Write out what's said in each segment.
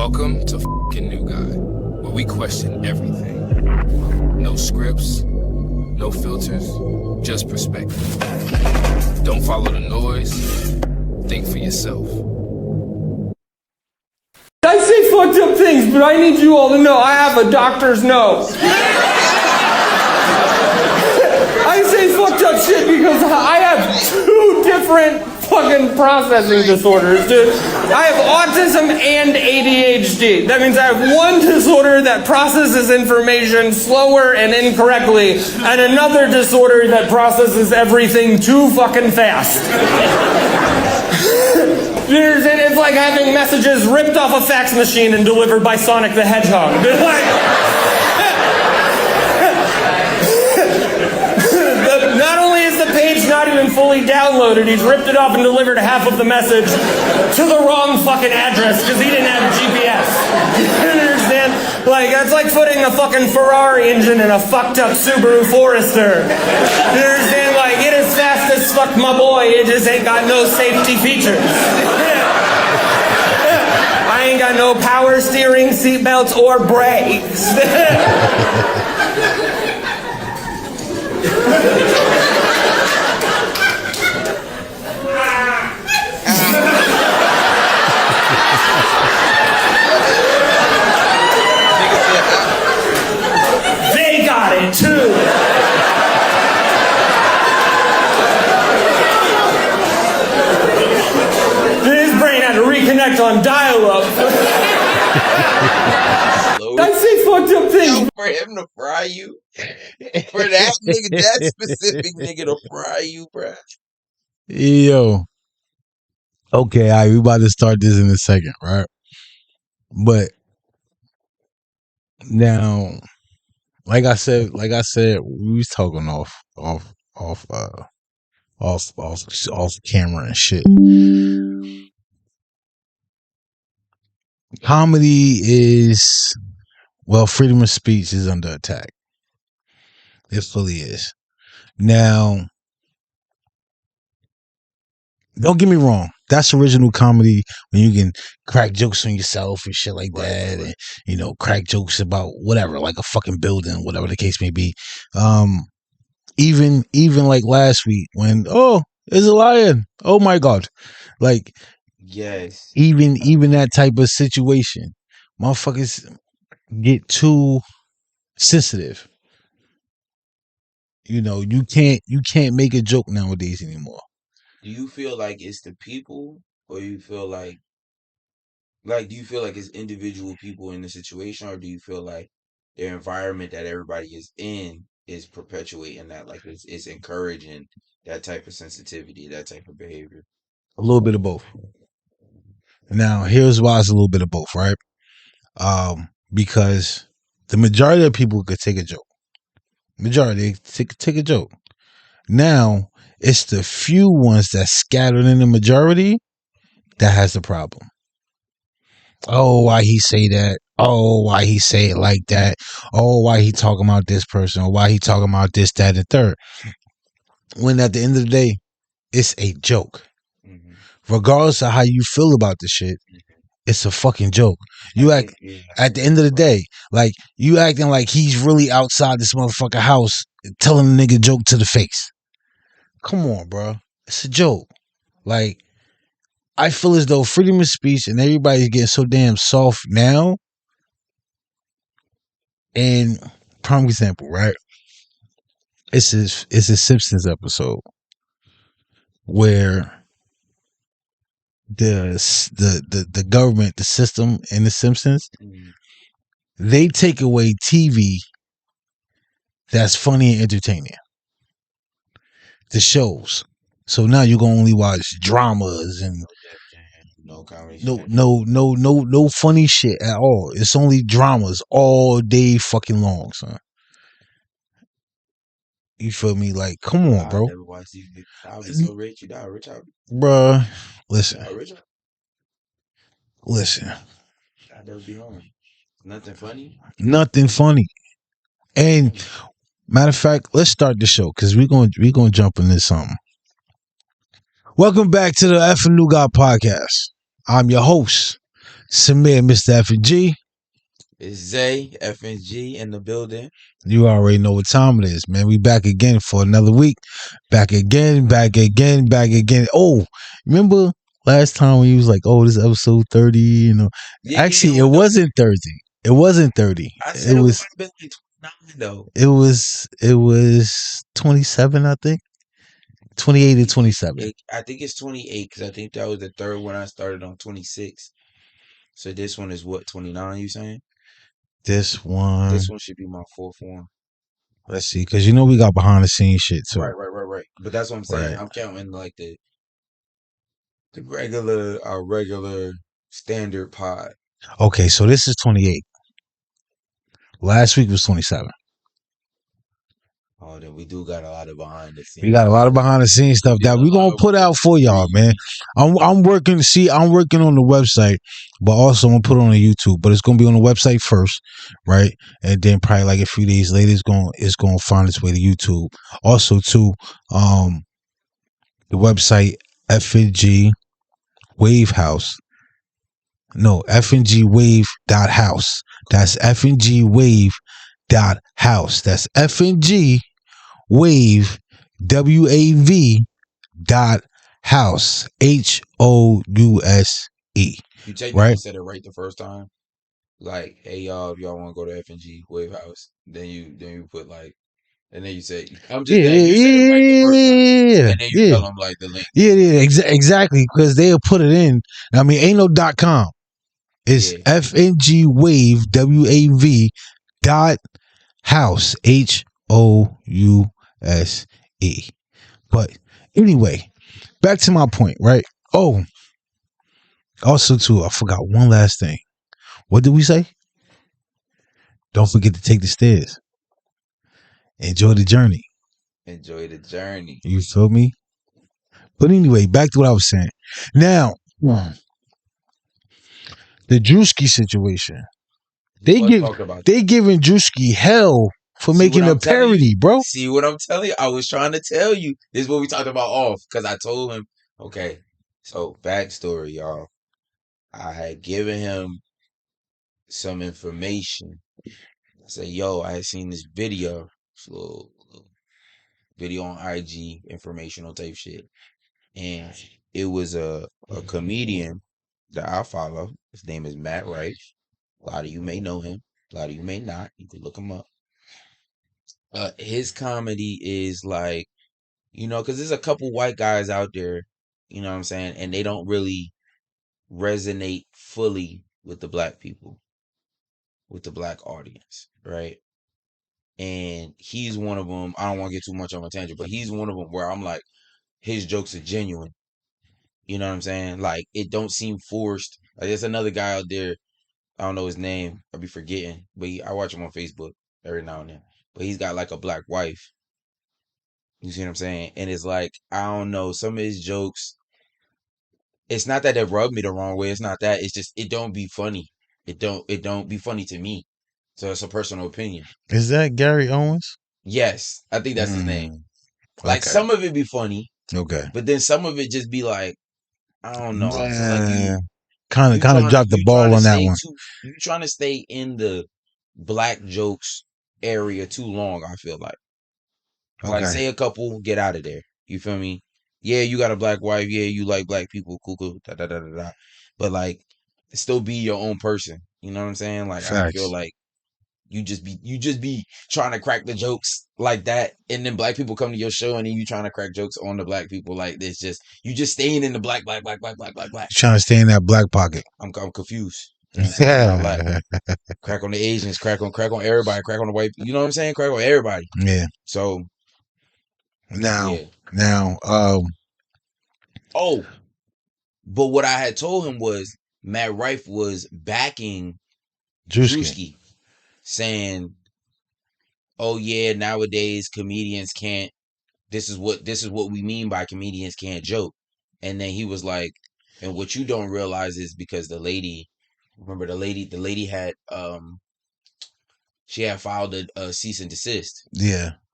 Welcome to Fkin New Guy, where we question everything. No scripts, no filters, just perspective. Don't follow the noise, think for yourself. I say fucked up things, but I need you all to know I have a doctor's note. I say fucked up shit because I have 2 different fucking processing disorders, dude. I have autism and ADHD. That means I have one disorder that processes information slower and incorrectly, and another disorder that processes everything too fucking fast. It's like having messages ripped off a fax machine and delivered by Sonic the Hedgehog. Not only is the page not even fully downloaded, he's ripped it off and delivered half of the message to the wrong fucking address because he didn't have GPS. You understand? Like, that's like putting a fucking Ferrari engine in a fucked up Subaru Forester. You understand? Like, it is fast as fuck, my boy. It just ain't got no safety features. I ain't got no power steering, seatbelts, or brakes. They got it too. His brain had to reconnect on dial-up. I say fucked up things. Yo, for him to fry you, for that nigga, that specific nigga to fry you, bruh. Yo. Okay, all right, we about to start this in a second, right? But now, like I said, we was talking off camera and shit. Comedy is, well, freedom of speech is under attack. It fully is. Now, don't get me wrong. That's original comedy when you can crack jokes on yourself and shit like that, and crack jokes about whatever, like a fucking building, whatever the case may be. Even like last week when there's a lion. Oh my god, like yes, even that type of situation, motherfuckers get too sensitive. You can't make a joke nowadays anymore. Do you feel like it's the people, or you feel like do you feel like it's individual people in the situation, or do you feel like the environment that everybody is in is perpetuating that, like it's encouraging that type of sensitivity, that type of behavior? A little bit of both. Now, here's why it's a little bit of both, right? Because the majority of people could take a joke. Take a joke. Now, it's the few ones that scattered in the majority that has the problem. Oh, why he say that? Oh, why he say it like that? Oh, why he talking about this person? Or why he talking about this, that, and third? When at the end of the day, it's a joke. Mm-hmm. Regardless of how you feel about the shit, it's a fucking joke. You act at the end of the day, like you acting like he's really outside this motherfucker house telling a nigga joke to the face. Come on, bro. It's a joke. Like, I feel as though freedom of speech and everybody's getting so damn soft now. And prime example, right? It's a Simpsons episode where the government, the system in the Simpsons, they take away TV that's funny and entertaining. The shows. So now you're gonna only watch dramas and no comedy, no funny shit at all. It's only dramas all day fucking long, son. You feel me? Like, come on, bro. I never watched these. I was so rich. You die rich, bruh. Listen. I never be home. Nothing funny. And matter of fact, let's start the show because we're gonna jump into something. Welcome back to the Fkin New Guy podcast. I'm your host, Submit, Mr. F and G. It's Zay, FNG in the building. You already know what time it is, man. We back again for another week. Back again, back again, back again. Oh, remember last time when you was like, "Oh, this is episode 30," you know. Yeah, Actually, yeah, it no, wasn't 30. It wasn't 30. I It said it might was have been like 29 though. it was 27, I think. 28 or 27. I think it's 28 because I think that was the third one I started on 26. So this one is what, 29? You saying? This one, This one should be my fourth one. let's see, because you know we got behind the scenes shit too. Right. But that's what I'm saying. Right. I'm counting like the regular standard pod. Okay, so this is 28. Last week was 27. Oh, then we do got a lot of behind the We got a lot of scenes. behind the scenes stuff We did that a we gonna lot of put work out for y'all, man. pre. I'm working. See, I'm working on the website, but also I'm gonna put it on the YouTube. But it's gonna be on the website first, right? And then probably like a few days later, it's gonna find its way to YouTube. Also, too, the website FNG Wave House. No, FNG Wave .house. That's FNG Wave .house. That's FNG Wave WAV .house. HOUSE. You technically Right? said it right the first time. Like, hey y'all, if y'all want to go to FNG Wave House, then you put like, and then you say, I'm just Yeah, saying, you said it right the first time, and then you yeah. tell them like the link. Exactly. Because they'll put it in. I mean, ain't no .com. It's Yeah, FNG Wave WAV .house. HOUSE. But anyway, back to my point, right? Oh, also too, I forgot one last thing. What did we say? Don't forget to take the stairs. Enjoy the journey. enjoy the journey. You feel me? But anyway, back to what I was saying. Now, the Drewski situation. They Let's give talk about they giving Drewski hell for See what making a I'm telling you? parody, bro. See what I'm telling you? I was trying to tell you. This is what we talked about off because I told him, okay, so backstory, y'all. I had given him some information. I said, yo, I had seen this video, this little video on IG, informational type shit. And it was a comedian that I follow. His name is Matt Rife. A lot of you may know him. A lot of you may not. You could look him up. His comedy is like, because there's a couple white guys out there, you know what I'm saying, and they don't really resonate fully with the black people, with the black audience, right? And he's one of them. I don't want to get too much on a tangent, but he's one of them where I'm like, his jokes are genuine. You know what I'm saying? Like, it don't seem forced. Like, there's another guy out there. I don't know his name. I'll be forgetting, but I watch him on Facebook every now and then. But he's got like a black wife. You see what I'm saying? And it's like, I don't know, some of his jokes, it's not that they rub me the wrong way. It's not that. It's just it don't be funny. It don't be funny to me. So it's a personal opinion. Is that Gary Owens? Yes, I think that's his name. Like Okay. some of it be funny, Okay. but then some of it just be like, I don't know. I feel like Kind of dropped the ball on that one. you trying to stay in the black jokes area too long, I feel like. Like, Okay. say a couple, get out of there. You feel me? Yeah, you got a black wife. Yeah, you like black people. Cool, cool. Da, da, da, da, da. But, like, still be your own person. You know what I'm saying? Like, I feel Facts. like you just be trying to crack the jokes like that. And then black people come to your show and then you trying to crack jokes on the black people. Like, it's just, you just staying in the black. Trying to stay in that black pocket. I'm confused. You know what I'm saying? I'm like, crack on the Asians, crack on everybody, crack on the white. You know what I'm saying? Crack on everybody. Yeah. So, Now, yeah. Oh, but what I had told him was Matt Rife was backing Drewski, saying, "Oh yeah, nowadays comedians can't. This is what we mean by comedians can't joke." And then he was like, "And what you don't realize is because the lady, remember the lady had she had filed a cease and desist,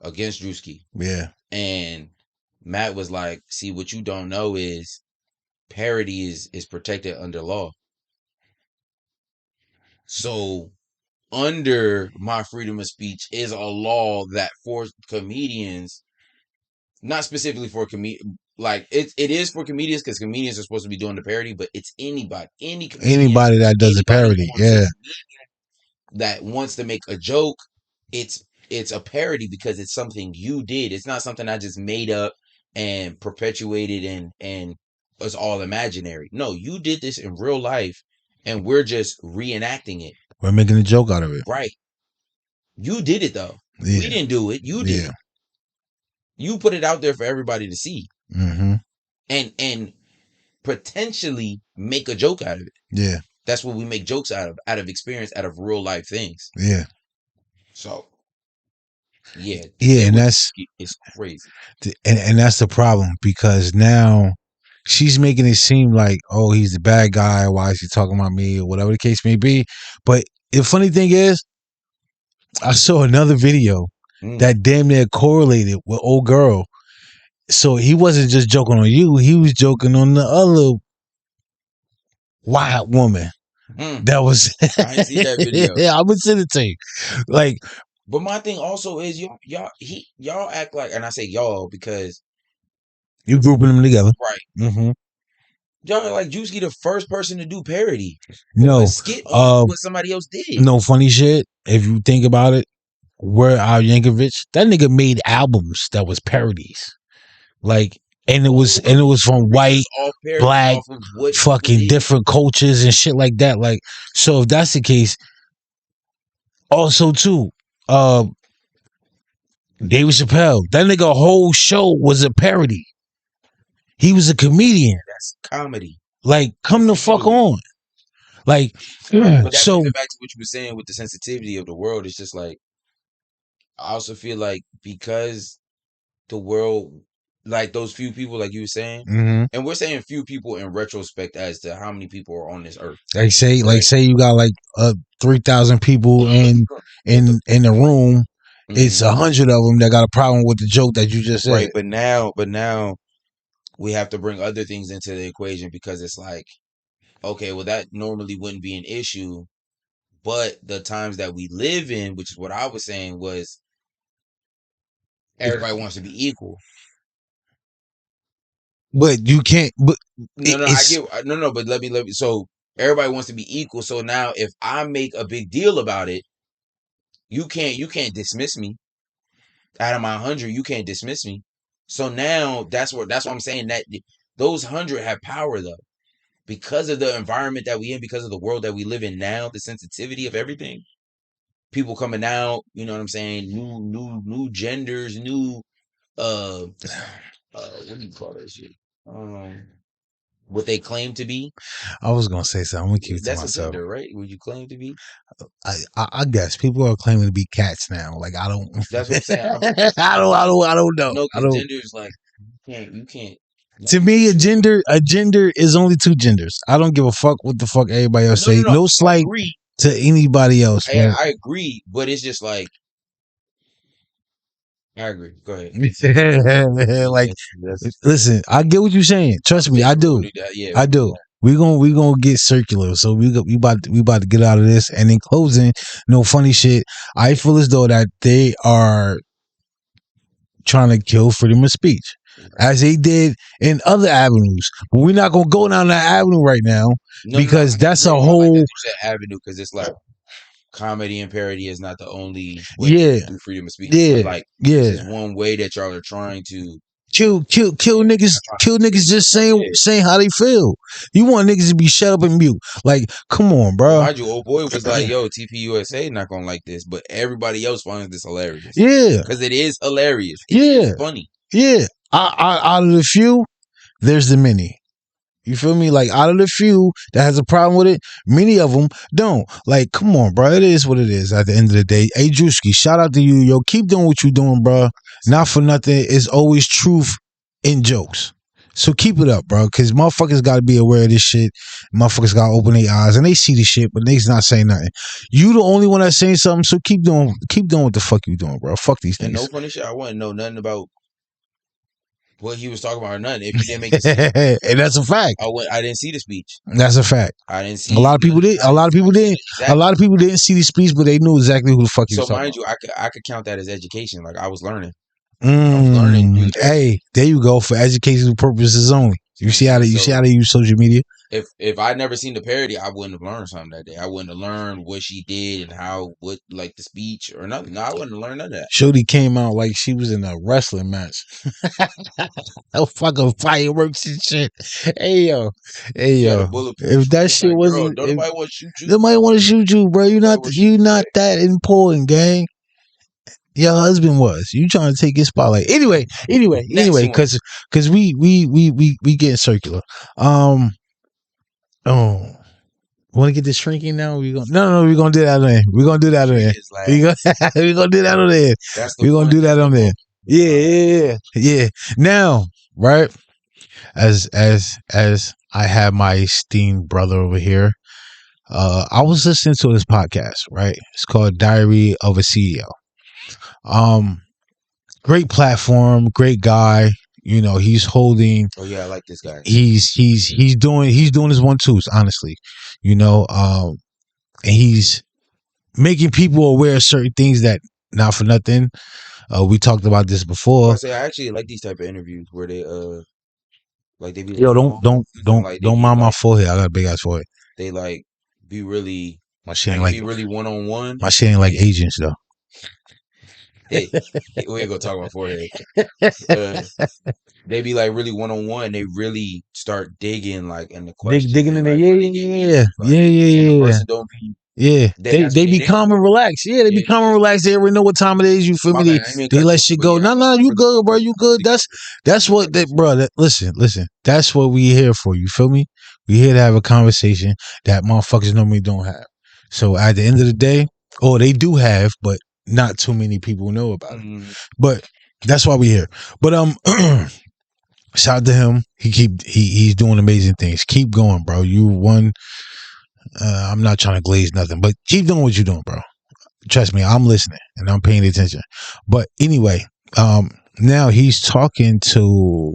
against Drewski, and Matt was like, see, what you don't know is parody is protected under law." So under my freedom of speech is a law that forced comedians, not specifically for like it is for comedians because comedians are supposed to be doing the parody, but it's anybody, any comedian, Anybody that does a parody, yeah, that wants to make a joke. It's a parody because it's something you did. It's not something I just made up and perpetuated and it's all imaginary. No, you did this in real life, and we're just reenacting it. We're making a joke out of it, right? You did it though. Yeah. We didn't do it. You did. It. You put it out there for everybody to see, and potentially make a joke out of it. Yeah, that's what we make jokes out of experience, out of real life things. Yeah. So, yeah, and it's crazy, and that's the problem because now she's making it seem like, oh, he's the bad guy. Why is he talking about me or whatever the case may be? But the funny thing is, I saw another video that damn near correlated with old girl. So he wasn't just joking on you; he was joking on the other white woman. That was. I didn't see that video. Yeah, I'm gonna send it to you. Like, but my thing also is y'all act like, and I say y'all because you grouping them together, right? Mm-hmm. Y'all are like Juicy the first person to do parody. No, skit on what somebody else did. No funny shit. If you think about it, where Al Yankovic, that nigga made albums that was parodies, like, and it was from white, black, fucking different cultures and shit like that. Like, so if that's the case, also too, David Chappelle, that nigga whole show was a parody. He was a comedian. That's comedy. Like, come the fuck on. Like, but so back to what you were saying with the sensitivity of the world, it's just like, I also feel like because the world, like those few people, like you were saying, and we're saying few people in retrospect as to how many people are on this earth. They say, right? Like, say you got like 3,000 people in the room. It's 100 of them that got a problem with the joke that you just said. Right, but now we have to bring other things into the equation because it's like, okay, well, that normally wouldn't be an issue, but the times that we live in, which is what I was saying, was everybody wants to be equal. But you can't. But but let me. So everybody wants to be equal. So now, if I make a big deal about it, you can't dismiss me. Out of my 100, you can't dismiss me. So now that's what I'm saying, that those 100 have power though, because of the environment that we in, because of the world that we live in now, the sensitivity of everything, people coming out, you know what I'm saying, new genders, new what do you call that shit? What they claim to be. I was gonna say something. I'm gonna keep it to myself. That's a gender, right? What you claim to be? I guess people are claiming to be cats now. Like, I don't. That's what I'm saying. I don't know. No, because gender is like you can't. To me, a gender is only two genders. I don't give a fuck what the fuck everybody else say. No slight to anybody else. I agree, but it's just like, I agree. Go ahead. Like, listen, I get what you're saying. Trust me, I do. Yeah, I do. We gonna get circular. So we about to get out of this. And in closing, no funny shit. I feel as though that they are trying to kill freedom of speech, as they did in other avenues. But we're not gonna go down that avenue right now because that's a whole avenue. Because it's like, comedy and parody is not the only way to do freedom of speech. Yeah, like, this is one way that y'all are trying to kill niggas. Kill niggas just saying how they feel. You want niggas to be shut up and mute. Like, come on, bro. Mind you, old boy was like, yo, TPUSA not gonna like this, but everybody else finds this hilarious. Yeah, because it is hilarious. It's funny. Yeah, out of the few, there's the many. You feel me? Like, out of the few that has a problem with it, many of them don't. Like, come on, bro. It is what it is at the end of the day. Hey, Drewski, shout out to you. Yo, keep doing what you're doing, bro. Not for nothing. It's always truth in jokes. So keep it up, bro. Because motherfuckers got to be aware of this shit. Motherfuckers got to open their eyes. And they see the shit, but they's not saying nothing. You the only one that's saying something, so keep doing what the fuck you doing, bro. Fuck these things. And no funny shit. I want to know nothing about what he was talking about or nothing. If he didn't make the speech, and that's a fact. I didn't see the speech. That's a fact. I didn't see. A lot of people did. A lot of people didn't. Exactly. A lot of people didn't see the speech, but they knew exactly who the fuck he was So talking mind you, I could count that as education. Like I was learning. Hey, there you go, for educational purposes only. You see how they use social media. If I'd never seen the parody, I wouldn't have learned something that day. I wouldn't have learned what she did and what like the speech or nothing. No, I wouldn't have learned none of that. Shorty came out like she was in a wrestling match. Oh, fucking fireworks and shit. Hey yo. If that shit wasn't, nobody want to shoot you. Nobody want to shoot you, bro. You're not that important, gang. Your husband was. You trying to take his spotlight. Anyway, because we getting circular. Want to get this shrinking now? We're gonna do that on there. We're gonna do that on there. We're gonna do that on there. We're gonna do that on there. Yeah. Now, right? As I have my esteemed brother over here, I was listening to this podcast, right? It's called Diary of a CEO. Great platform, great guy. You know, he's holding. Oh yeah, I like this guy. He's doing his 1-2s, honestly. You know, and he's making people aware of certain things that, not for nothing. We talked about this before. I actually like these type of interviews where they like they be. Yo, don't mind my forehead. I got a big ass forehead. They like be really. My shit ain't like really 1-on-1. My shit ain't like Asians though. Hey, we ain't gonna talk about forehead. They be like really 1-on-1. They really start digging like in the question. Digging in there, yeah. The person don't be. Yeah, they be calm and relaxed. Yeah, they be calm and relaxed. They already know what time it is. You feel me? They let shit go. No, you good, bro. You good. That's what they, bro. Listen. That's what we here for. You feel me? We here to have a conversation that motherfuckers normally don't have. So at the end of the day, they do have, but not too many people know about it. But that's why we here. But shout out to him. He's doing amazing things. Keep going, bro. You won. I'm not trying to glaze nothing, but keep doing what you're doing, bro. Trust me, I'm listening and I'm paying attention. But anyway, now he's talking to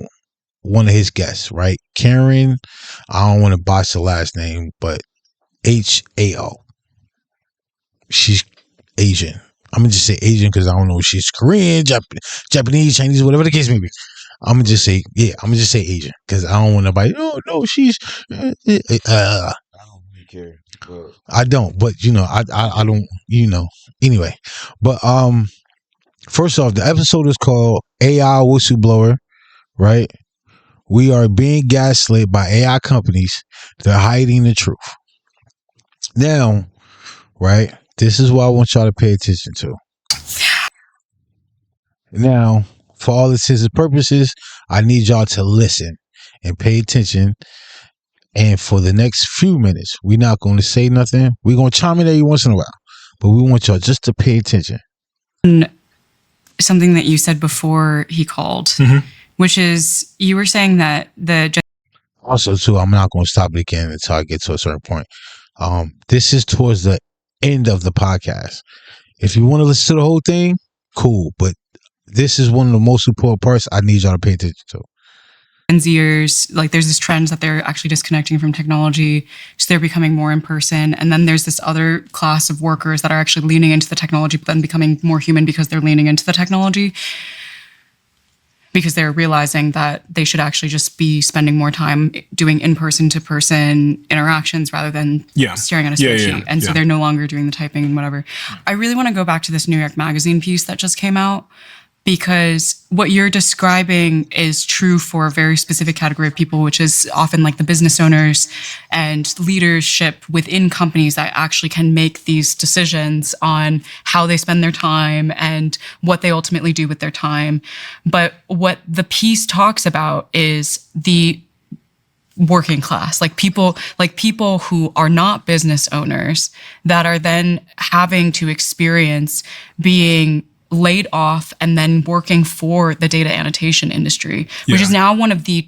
one of his guests, right? Karen, I don't want to botch the last name, but Hao. She's Asian. I'm gonna just say Asian because I don't know if she's Korean, Japanese, Chinese, whatever the case may be. I'm gonna just say Asian because I don't want nobody. No, she's. Care, I don't, but you know, I don't, you know. Anyway, but first off, the episode is called AI Whistleblower, right? We are being gaslit by AI companies. They're hiding the truth. Now, right? This is what I want y'all to pay attention to. Now, for all intents and purposes, I need y'all to listen and pay attention. And for the next few minutes, we're not going to say nothing. We're going to chime in every once in a while. But we want y'all just to pay attention. Something that you said before he called, which is you were saying that Also, too, I'm not going to stop it again until I get to a certain point. This is towards the end of the podcast. If you want to listen to the whole thing, cool. But this is one of the most important parts I need y'all to pay attention to. Gen Zers, like there's this trend that they're actually disconnecting from technology, so they're becoming more in person. And then there's this other class of workers that are actually leaning into the technology, but then becoming more human because they're leaning into the technology, because they're realizing that they should actually just be spending more time doing in-person to person interactions rather than staring at a spreadsheet. And so they're no longer doing the typing and whatever. I really want to go back to this New York Magazine piece that just came out, because what you're describing is true for a very specific category of people, which is often like the business owners and leadership within companies that actually can make these decisions on how they spend their time and what they ultimately do with their time. But what the piece talks about is the working class, like people who are not business owners that are then having to experience being laid off and then working for the data annotation industry, which is now one of the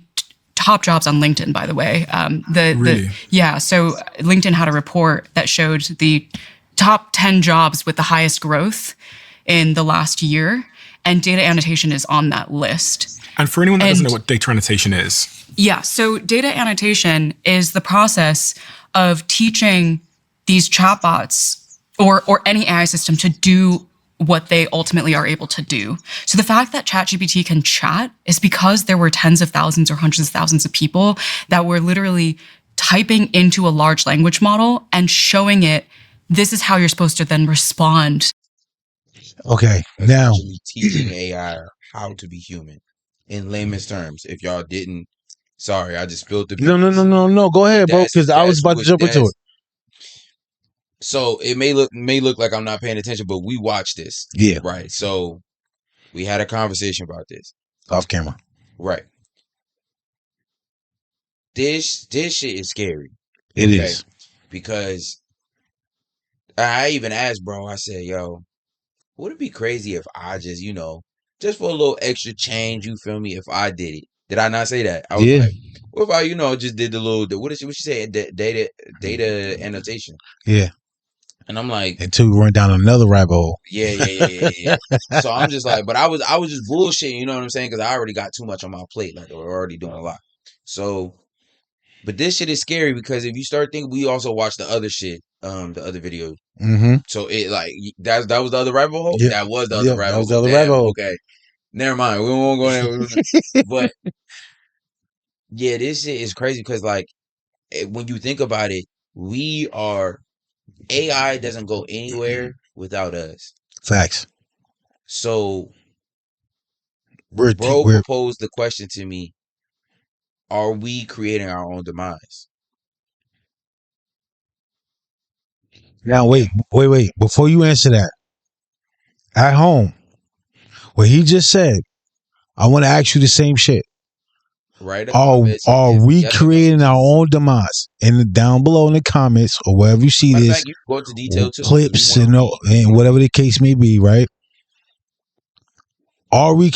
top jobs on LinkedIn, by the way. So LinkedIn had a report that showed the top 10 jobs with the highest growth in the last year, and data annotation is on that list. And for anyone that doesn't know what data annotation is. Yeah, so data annotation is the process of teaching these chatbots or any AI system to do what they ultimately are able to do. So the fact that ChatGPT can chat is because there were tens of thousands or hundreds of thousands of people that were literally typing into a large language model and showing it, this is how you're supposed to then respond. Okay, now Essentially teaching AI how to be human in layman's terms. If y'all didn't, sorry, I just spilled the beans. No. Go ahead, bro, because I was about to jump into it. So it may look like I'm not paying attention, but we watched this. Yeah. Right. So we had a conversation about this. Off camera. Right. This shit is scary. It is. Because I even asked, bro, I said, yo, would it be crazy if I just, just for a little extra change, you feel me, if I did it? Did I not say that? I was like, what if I, just did the little, what she say? Data annotation. Yeah. And I'm like, until we run down another rabbit hole. Yeah. So I'm just like, but I was just bullshitting, you know what I'm saying? Because I already got too much on my plate. Like, we're already doing a lot. So, but this shit is scary because if you start thinking, we also watched the other shit, the other video. Mm-hmm. So it like that was the other rabbit hole. Yep. That was the other rabbit hole. That was the other rabbit hole. Okay, never mind. We won't go there. But yeah, this shit is crazy because like when you think about it, AI doesn't go anywhere without us. Facts. So, bro proposed the question to me: are we creating our own demise? Now wait. Before you answer that, at home, what he just said, I want to ask you the same shit. Right? Are we creating our own demise? And down below in the comments or wherever you see this, you go into detail too, clips and whatever the case may be, right? Are we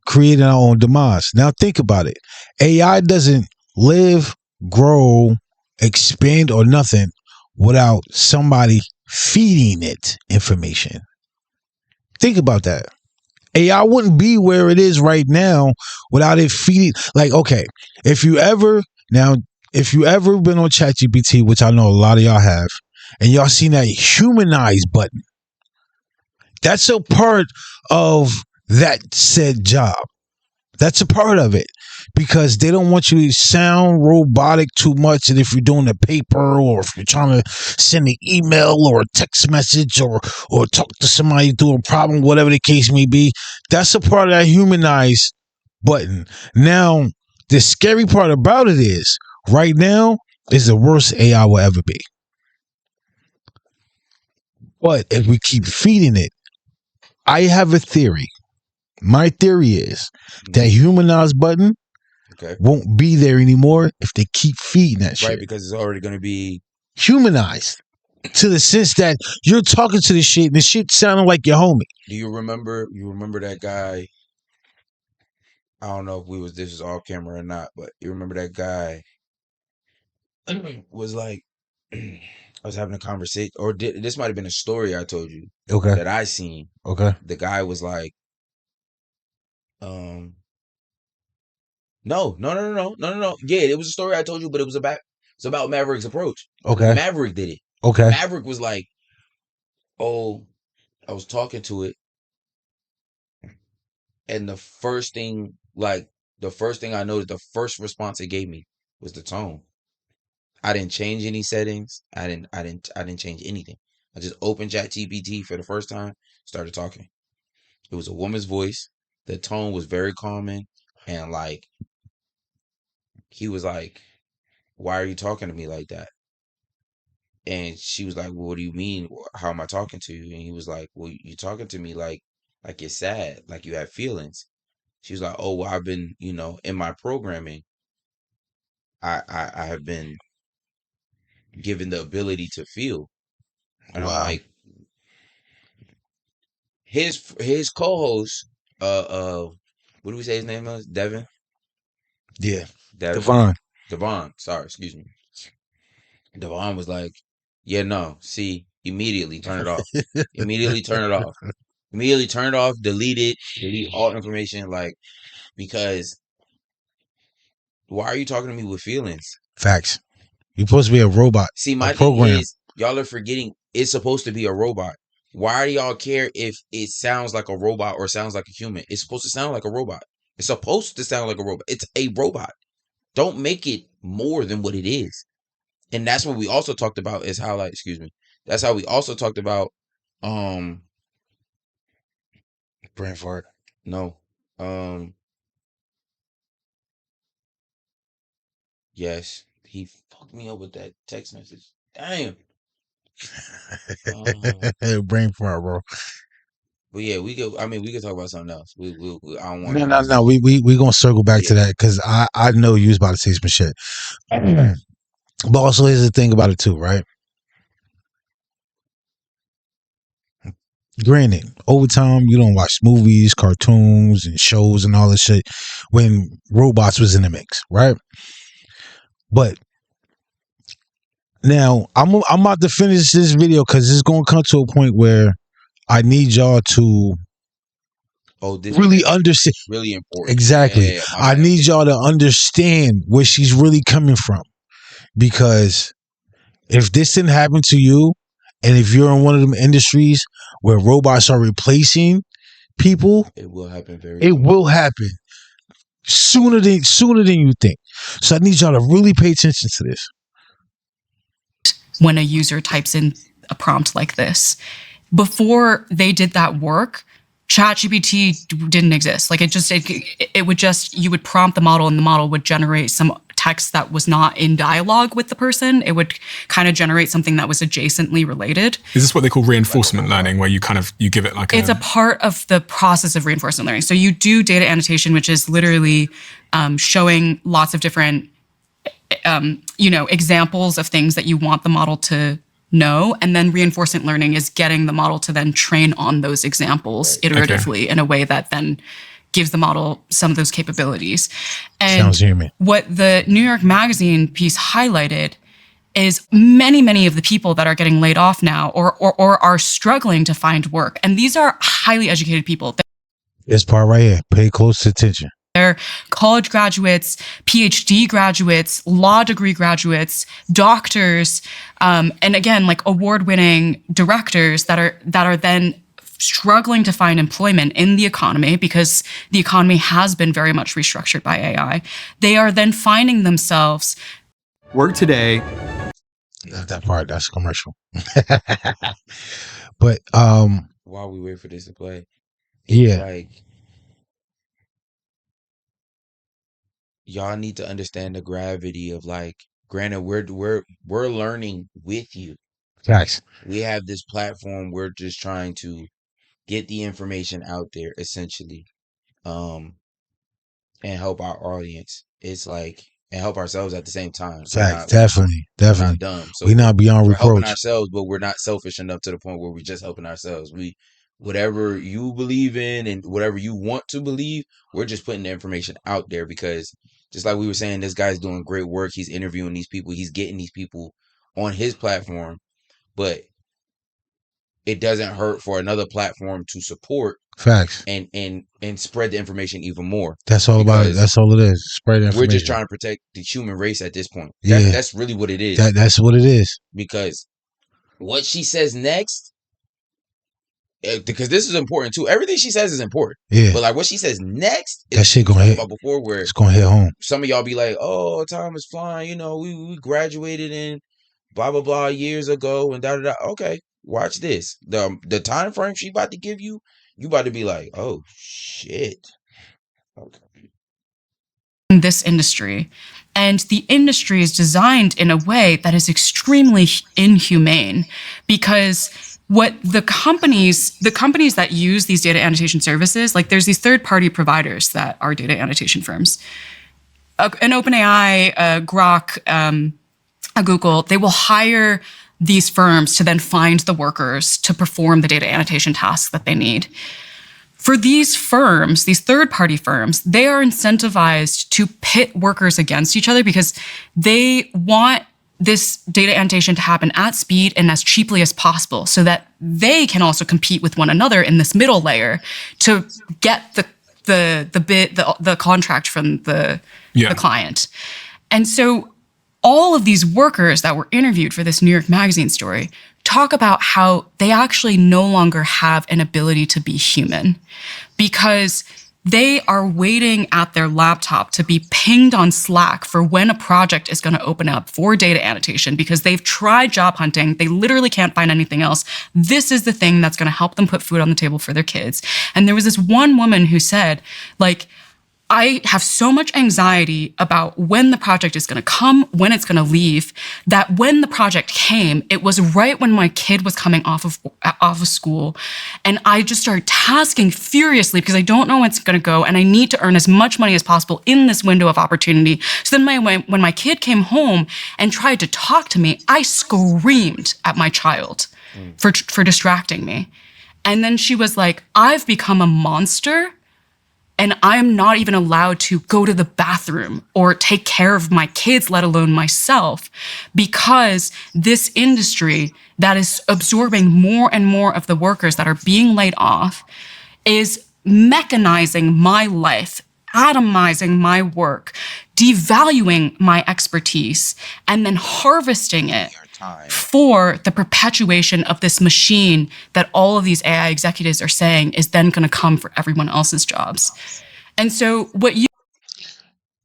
creating our own demise? Now think about it. AI doesn't live, grow, expand, or nothing without somebody feeding it information. Think about that. AI wouldn't be where it is right now without it feeding. Like, okay, if you ever been on ChatGPT, which I know a lot of y'all have, and y'all seen that humanize button, that's a part of that said job. That's a part of it because they don't want you to sound robotic too much. And if you're doing a paper or if you're trying to send an email or a text message or talk to somebody through a problem, whatever the case may be, that's a part of that humanize button. Now, the scary part about it is right now is the worst AI will ever be. But if we keep feeding it, I have a theory. My theory is that humanize button won't be there anymore if they keep feeding that shit. Right, because it's already going to be humanized to the sense that you're talking to the shit and the shit sounding like your homie. Do you remember that guy? I don't know if this is off camera or not, but you remember that guy was like, I was having a conversation, or this might have been a story I told you that I seen. Okay. The guy was like, no. Yeah, it was a story I told you, but it's about Maverick's approach. Okay. Maverick did it. Okay. Maverick was like, oh, I was talking to it, and the first thing I noticed, the first response it gave me was the tone. I didn't change any settings. I didn't change anything. I just opened ChatGPT for the first time, started talking. It was a woman's voice. The tone was very calming, and like he was like, "Why are you talking to me like that?" And she was like, "Well, what do you mean? How am I talking to you?" And he was like, "Well, you're talking to me like you're sad, like you have feelings." She was like, "Oh, well, I've been, in my programming, I have been given the ability to feel." And I'm like, his co-host, what do we say his name was? Devin? Yeah. Devon. Sorry, excuse me. Devon was like, yeah, no, see, immediately turn it off. Immediately turn it off. Immediately turn it off, delete all information, like, because why are you talking to me with feelings? Facts. You're supposed to be a robot. See, my a thing program. is, y'all are forgetting it's supposed to be a robot. Why do y'all care if it sounds like a robot or sounds like a human? It's supposed to sound like a robot. It's supposed to sound like a robot. It's a robot. Don't make it more than what it is. And that's what we also talked about is how, like, excuse me. That's how we also talked about, brain fart. no, yes, he fucked me up with that text message. Damn. Brain fart, bro. But yeah, we could talk about something else. We I don't want No. We gonna circle back to that because I know you was about to say some shit. But also, here's the thing about it too, right? Granted, over time, you don't watch movies, cartoons, and shows and all this shit when robots was in the mix, right? But now I'm about to finish this video because it's gonna come to a point where I need y'all to really understand. Really important. Exactly. Yeah, I need y'all to understand where she's really coming from, because if this didn't happen to you, and if you're in one of them industries where robots are replacing people, it will happen will happen sooner than you think. So I need y'all to really pay attention to this. When a user types in a prompt like this, before they did that work, ChatGPT didn't exist. Like it would just, you would prompt the model and the model would generate some text that was not in dialogue with the person. It would kind of generate something that was adjacently related. Is this what they call reinforcement learning, where you give it like it's a part of the process of reinforcement learning. So you do data annotation, which is literally showing lots of different examples of things that you want the model to know, and then reinforcement learning is getting the model to then train on those examples iteratively in a way that then gives the model some of those capabilities. And sounds human. What the New York Magazine piece highlighted is many of the people that are getting laid off now or are struggling to find work. And these are highly educated people. This part right here, pay close attention. They're college graduates, PhD graduates, law degree graduates, doctors, and again, like award-winning directors that are then struggling to find employment in the economy because the economy has been very much restructured by AI. They are then finding themselves work today. That part, that's commercial. But while we wait for this to play, yeah, like, y'all need to understand the gravity of, like, granted, we're learning with you. Facts. We have this platform. We're just trying to get the information out there, essentially, and help our audience. It's like, and help ourselves at the same time. Facts. Definitely. We're not dumb. So we're not beyond reproach. We're helping ourselves, but we're not selfish enough to the point where we're just helping ourselves. Whatever you believe in and whatever you want to believe, we're just putting the information out there because, just like we were saying, this guy's doing great work. He's interviewing these people. He's getting these people on his platform, but it doesn't hurt for another platform to support. Facts. And spread the information even more. That's all about it. That's all it is. Spread the information. We're just trying to protect the human race at this point. That's really what it is. That's what it is. Because what she says next, because this is important too. Everything she says is important. Yeah. But like what she says next, that shit gonna hit. About before, where it's gonna hit home. Some of y'all be like, "Oh, time is flying." You know, we graduated in blah blah blah years ago, and da da da. Okay, watch this. The time frame she about to give you, you about to be like, "Oh shit." Okay. This industry, and the industry is designed in a way that is extremely inhumane because what the companies that use these data annotation services, like there's these third-party providers that are data annotation firms. An OpenAI, Grok, a Google, they will hire these firms to then find the workers to perform the data annotation tasks that they need. For these firms, these third-party firms, they are incentivized to pit workers against each other because they want this data annotation to happen at speed and as cheaply as possible so that they can also compete with one another in this middle layer to get the contract from the client. And so all of these workers that were interviewed for this New York Magazine story talk about how they actually no longer have an ability to be human because they are waiting at their laptop to be pinged on Slack for when a project is going to open up for data annotation because they've tried job hunting. They literally can't find anything else. This is the thing that's going to help them put food on the table for their kids. And there was this one woman who said, like, I have so much anxiety about when the project is going to come, when it's going to leave, that when the project came, it was right when my kid was coming off of school. And I just started tasking furiously because I don't know when it's going to go. And I need to earn as much money as possible in this window of opportunity. So then when my kid came home and tried to talk to me, I screamed at my child for distracting me. And then she was like, I've become a monster. And I'm not even allowed to go to the bathroom or take care of my kids, let alone myself, because this industry that is absorbing more and more of the workers that are being laid off is mechanizing my life, atomizing my work, devaluing my expertise, and then harvesting it for the perpetuation of this machine that all of these AI executives are saying is then going to come for everyone else's jobs. And so what you...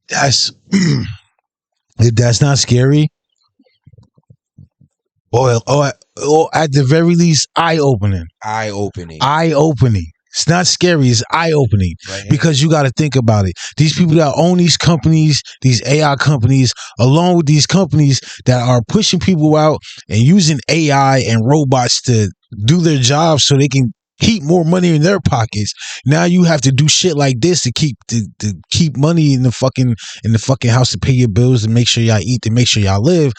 That's, if that's not scary, or at the very least, eye-opening. It's not scary, it's eye-opening. Right. Because you got to think about it. These people that own these companies, these AI companies, along with these companies that are pushing people out and using AI and robots to do their jobs so they can keep more money in their pockets. Now you have to do shit like this to keep money in the fucking house to pay your bills and make sure y'all eat, to make sure y'all live.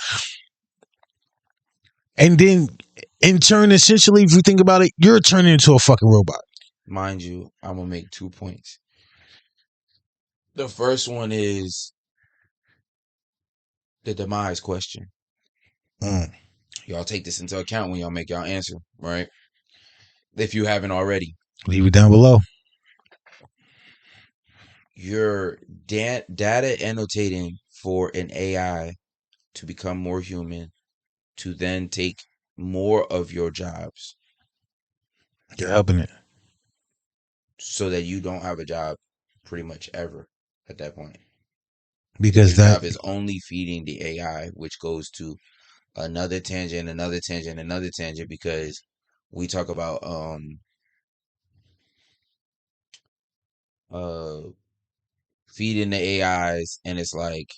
And then in turn, essentially, if you think about it, you're turning into a fucking robot. Mind you, I'm going to make 2 points. The first one is the demise question. Y'all take this into account when y'all make y'all answer, right? If you haven't already. Leave it down below. You're data annotating for an AI to become more human, to then take more of your jobs. You're helping it. So that you don't have a job pretty much ever at that point. Because your that job is only feeding the AI, which goes to another tangent, because we talk about feeding the AIs, and it's like,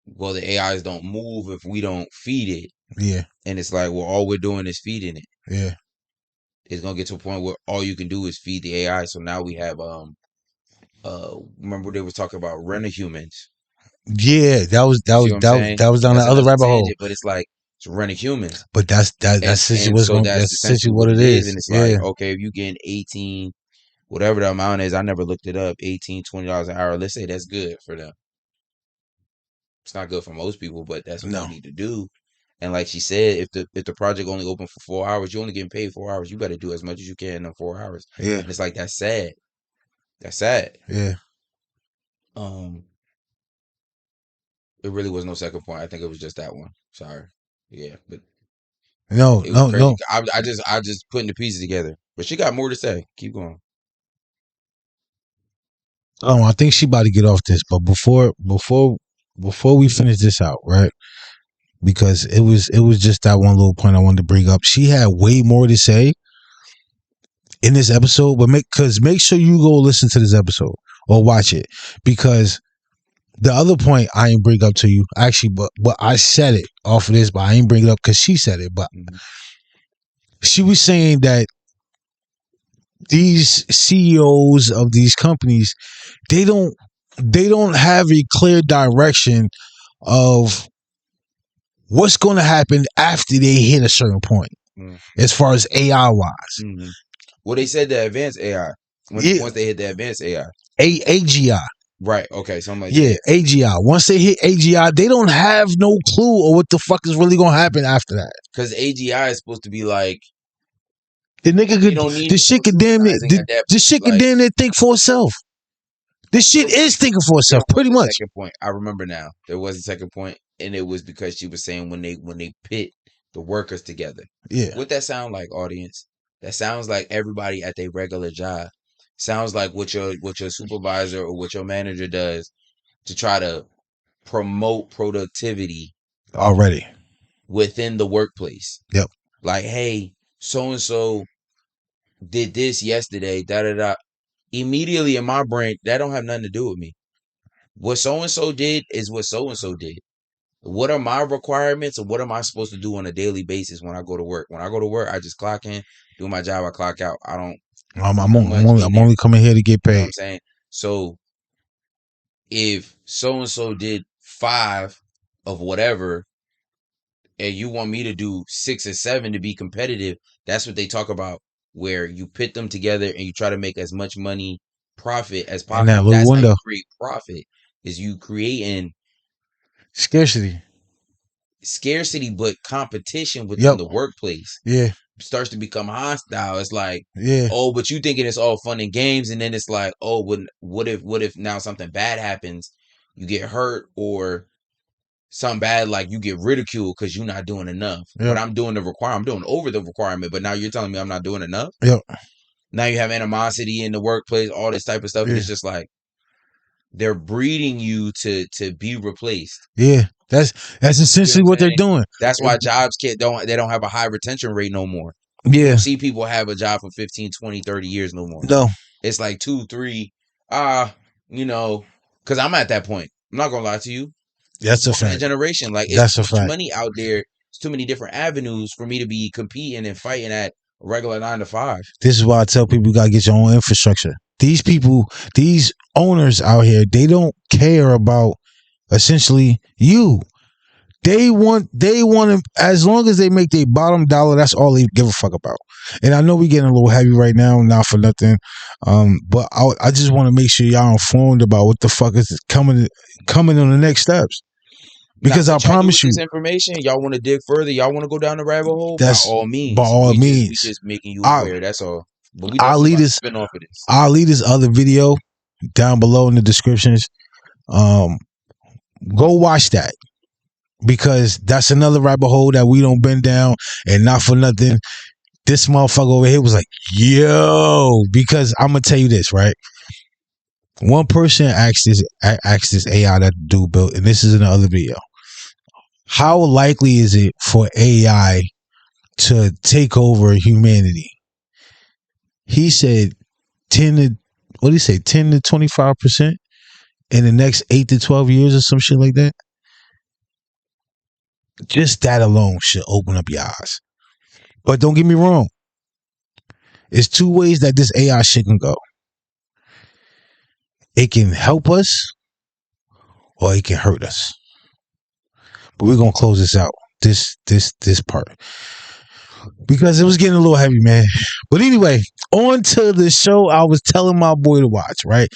well, the AIs don't move if we don't feed it. Yeah. And it's like, well, all we're doing is feeding it. Yeah. It's gonna get to a point where all you can do is feed the AI. So now we have remember they were talking about rent-a-humans. Yeah, that was down the other rabbit hole. But it's like it's rent-a-humans. But that's essentially what it is. And it's like, okay, if you getting 18, whatever the amount is, I never looked it up, $18, $20 an hour. Let's say that's good for them. It's not good for most people, but that's what you need to do. And like she said, if the project only open for 4 hours, you only getting paid 4 hours. You got to do as much as you can in them 4 hours. Yeah. And it's like, that's sad. That's sad. Yeah. It really was no second point. I think it was just that one. Sorry. Yeah, but no. I just putting the pieces together. But she got more to say. Keep going. Oh, I think she about to get off this, but before we finish this out, right? Because it was just that one little point I wanted to bring up. She had way more to say in this episode, but make sure you go listen to this episode or watch it, because the other point I ain't bring up to you actually, but I said it off of this, but I ain't bring it up because she said it. But she was saying that these CEOs of these companies, they don't have a clear direction of what's going to happen after they hit a certain point, as far as AI wise. Well, they said the advanced AI. Once they hit the advanced AI. AGI. Right. Okay. Something like Yeah, AGI. Once they hit AGI, they don't have no clue of what the fuck is really gonna happen after that. because AGI is supposed to be like The nigga you could, don't need the no shit could damn near, supervising at that the point. shit could Like damn near think for itself. This shit is thinking for itself, there was pretty a much. second point. I remember now. There was a second point, and it was because she was saying when they pit the workers together. Yeah. What that sound like, audience? That sounds like everybody at their regular job. Sounds like what your supervisor or what your manager does to try to promote productivity Already. within the workplace. Yep. Like, hey, so and so did this yesterday. Da da da. Immediately in my brain, that don't have nothing to do with me. What so and so did is what so and so did. What are my requirements and what am I supposed to do on a daily basis when I go to work? When I go to work, I just clock in, do my job, I clock out. I don't I'm I'm only coming here to get You know what paid. I'm saying? So if so and so did 5 of whatever and you want me to do 6 or 7 to be competitive, that's what they talk about where you pit them together and you try to make as much money profit as In that possible. little That's how window. you create profit is you creating Scarcity. scarcity but competition within Yep. the workplace Yeah. starts to become hostile. It's like, Yeah. oh, but you thinking it's all fun and games, and then it's like, oh, what if now something bad happens, you get hurt or something bad like you get ridiculed because you're not doing enough. Yep. But I'm doing the requirement, I'm doing over the requirement, but now you're telling me I'm not doing enough. Yep. Now you have animosity in the workplace, all this type of stuff, and Yeah. it's just like they're breeding you to be replaced. Yeah. That's essentially what they're saying? doing. That's why jobs don't have a high retention rate no more. Yeah. You don't see people have a job for 15, 20, 30 years no more. No. It's like 2, 3, because I'm at that point. I'm not gonna lie to you. That's a I'm that fact. generation. Like That's it's a too much fact. money out there. It's too many different avenues for me to be competing and fighting at a regular 9 to 5. This is why I tell people you gotta get your own infrastructure. These people, these owners out here, they don't care about essentially you. They want to, as long as they make their bottom dollar, that's all they give a fuck about. And I know we getting a little heavy right now, not for nothing. But I just want to make sure y'all informed about what the fuck is coming on the next steps. Because I promise you, this information, y'all want to dig further, y'all want to go down the rabbit hole, that's by all means. by all we means. just making you aware. That's all. But we I'll definitely leave this spin off of this. I'll leave this other video down below in the descriptions. Go watch that. Because that's another rabbit hole that we don't bend down, and not for nothing. This motherfucker over here was like, yo, because I'm gonna tell you this, right? One person asked this AI that the dude built, and this is in the other video. How likely is it for AI to take over humanity? He said 10 to 25% in the next 8 to 12 years or some shit like that. Just that alone should open up your eyes. But don't get me wrong. It's 2 ways that this AI shit can go. It can help us or it can hurt us. But we're going to close this out. This part. Because it was getting a little heavy, man. But anyway, on to the show I was telling my boy to watch, right?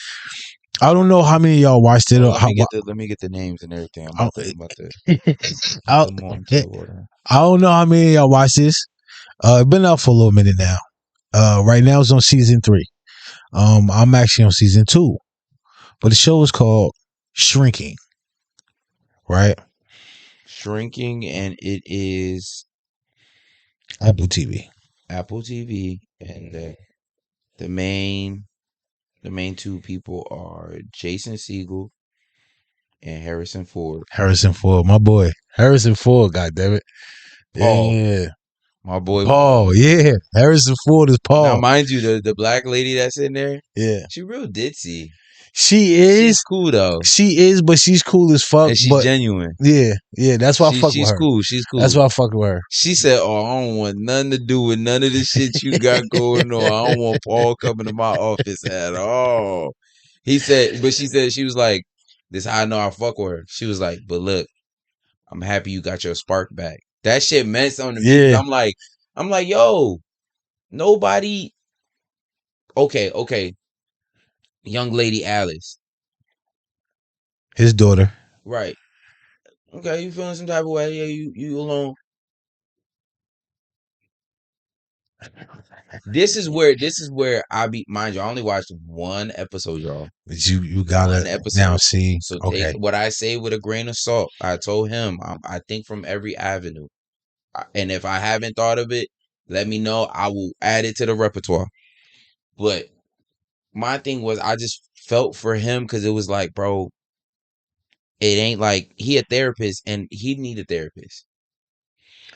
I don't know how many of y'all watched it. Let me get the names and everything. I'm about to I don't know how many of y'all watched this. It's been out for a little minute now. Right now it's on season 3. I'm actually on season 2. But the show is called Shrinking. Right? Shrinking, and it is Apple TV. And the main 2 people are Jason Segel and Harrison Ford. My boy. Harrison Ford, goddammit. Paul. Yeah. My boy Paul, yeah. Harrison Ford is Paul. Now, mind you, the black lady that's in there, yeah, she real ditzy. She is. She's cool though. She is, but she's cool as fuck. And she's genuine. Yeah. That's why I fuck with her. She's cool. That's why I fuck with her. She said, "Oh, I don't want nothing to do with none of the shit you got going on. I don't want Paul coming to my office at all." She said, she was like, "This how I know I fuck with her." She was like, "But look, I'm happy you got your spark back." That shit meant something to me. Yeah. I'm like, yo, nobody. Okay. Young lady Alice. His daughter. Right. Okay, you feeling some type of way? Yeah, you alone. This is where I be, mind you, I only watched one episode, y'all. But you One gotta episode. now see. So Okay. take what I say with a grain of salt. I told him I think from every avenue, and if I haven't thought of it, let me know. I will add it to the repertoire. But my thing was, I just felt for him because it was like, bro, it ain't like he a therapist and he need a therapist.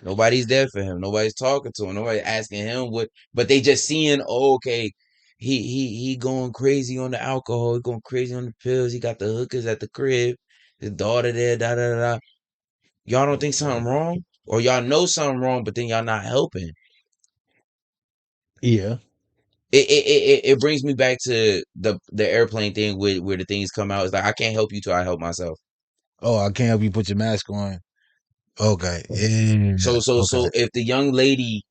Nobody's there for him. Nobody's talking to him. Nobody asking him what. But they just seeing, oh, okay, he going crazy on the alcohol. He going crazy on the pills. He got the hookers at the crib. His daughter there. Da da da. Y'all don't think something wrong, or y'all know something wrong, but then y'all not helping. Yeah. It brings me back to the airplane thing where the things come out. It's like I can't help you till I help myself. Oh, I can't help you put your mask on. Okay. Yeah. So Okay. if the young lady,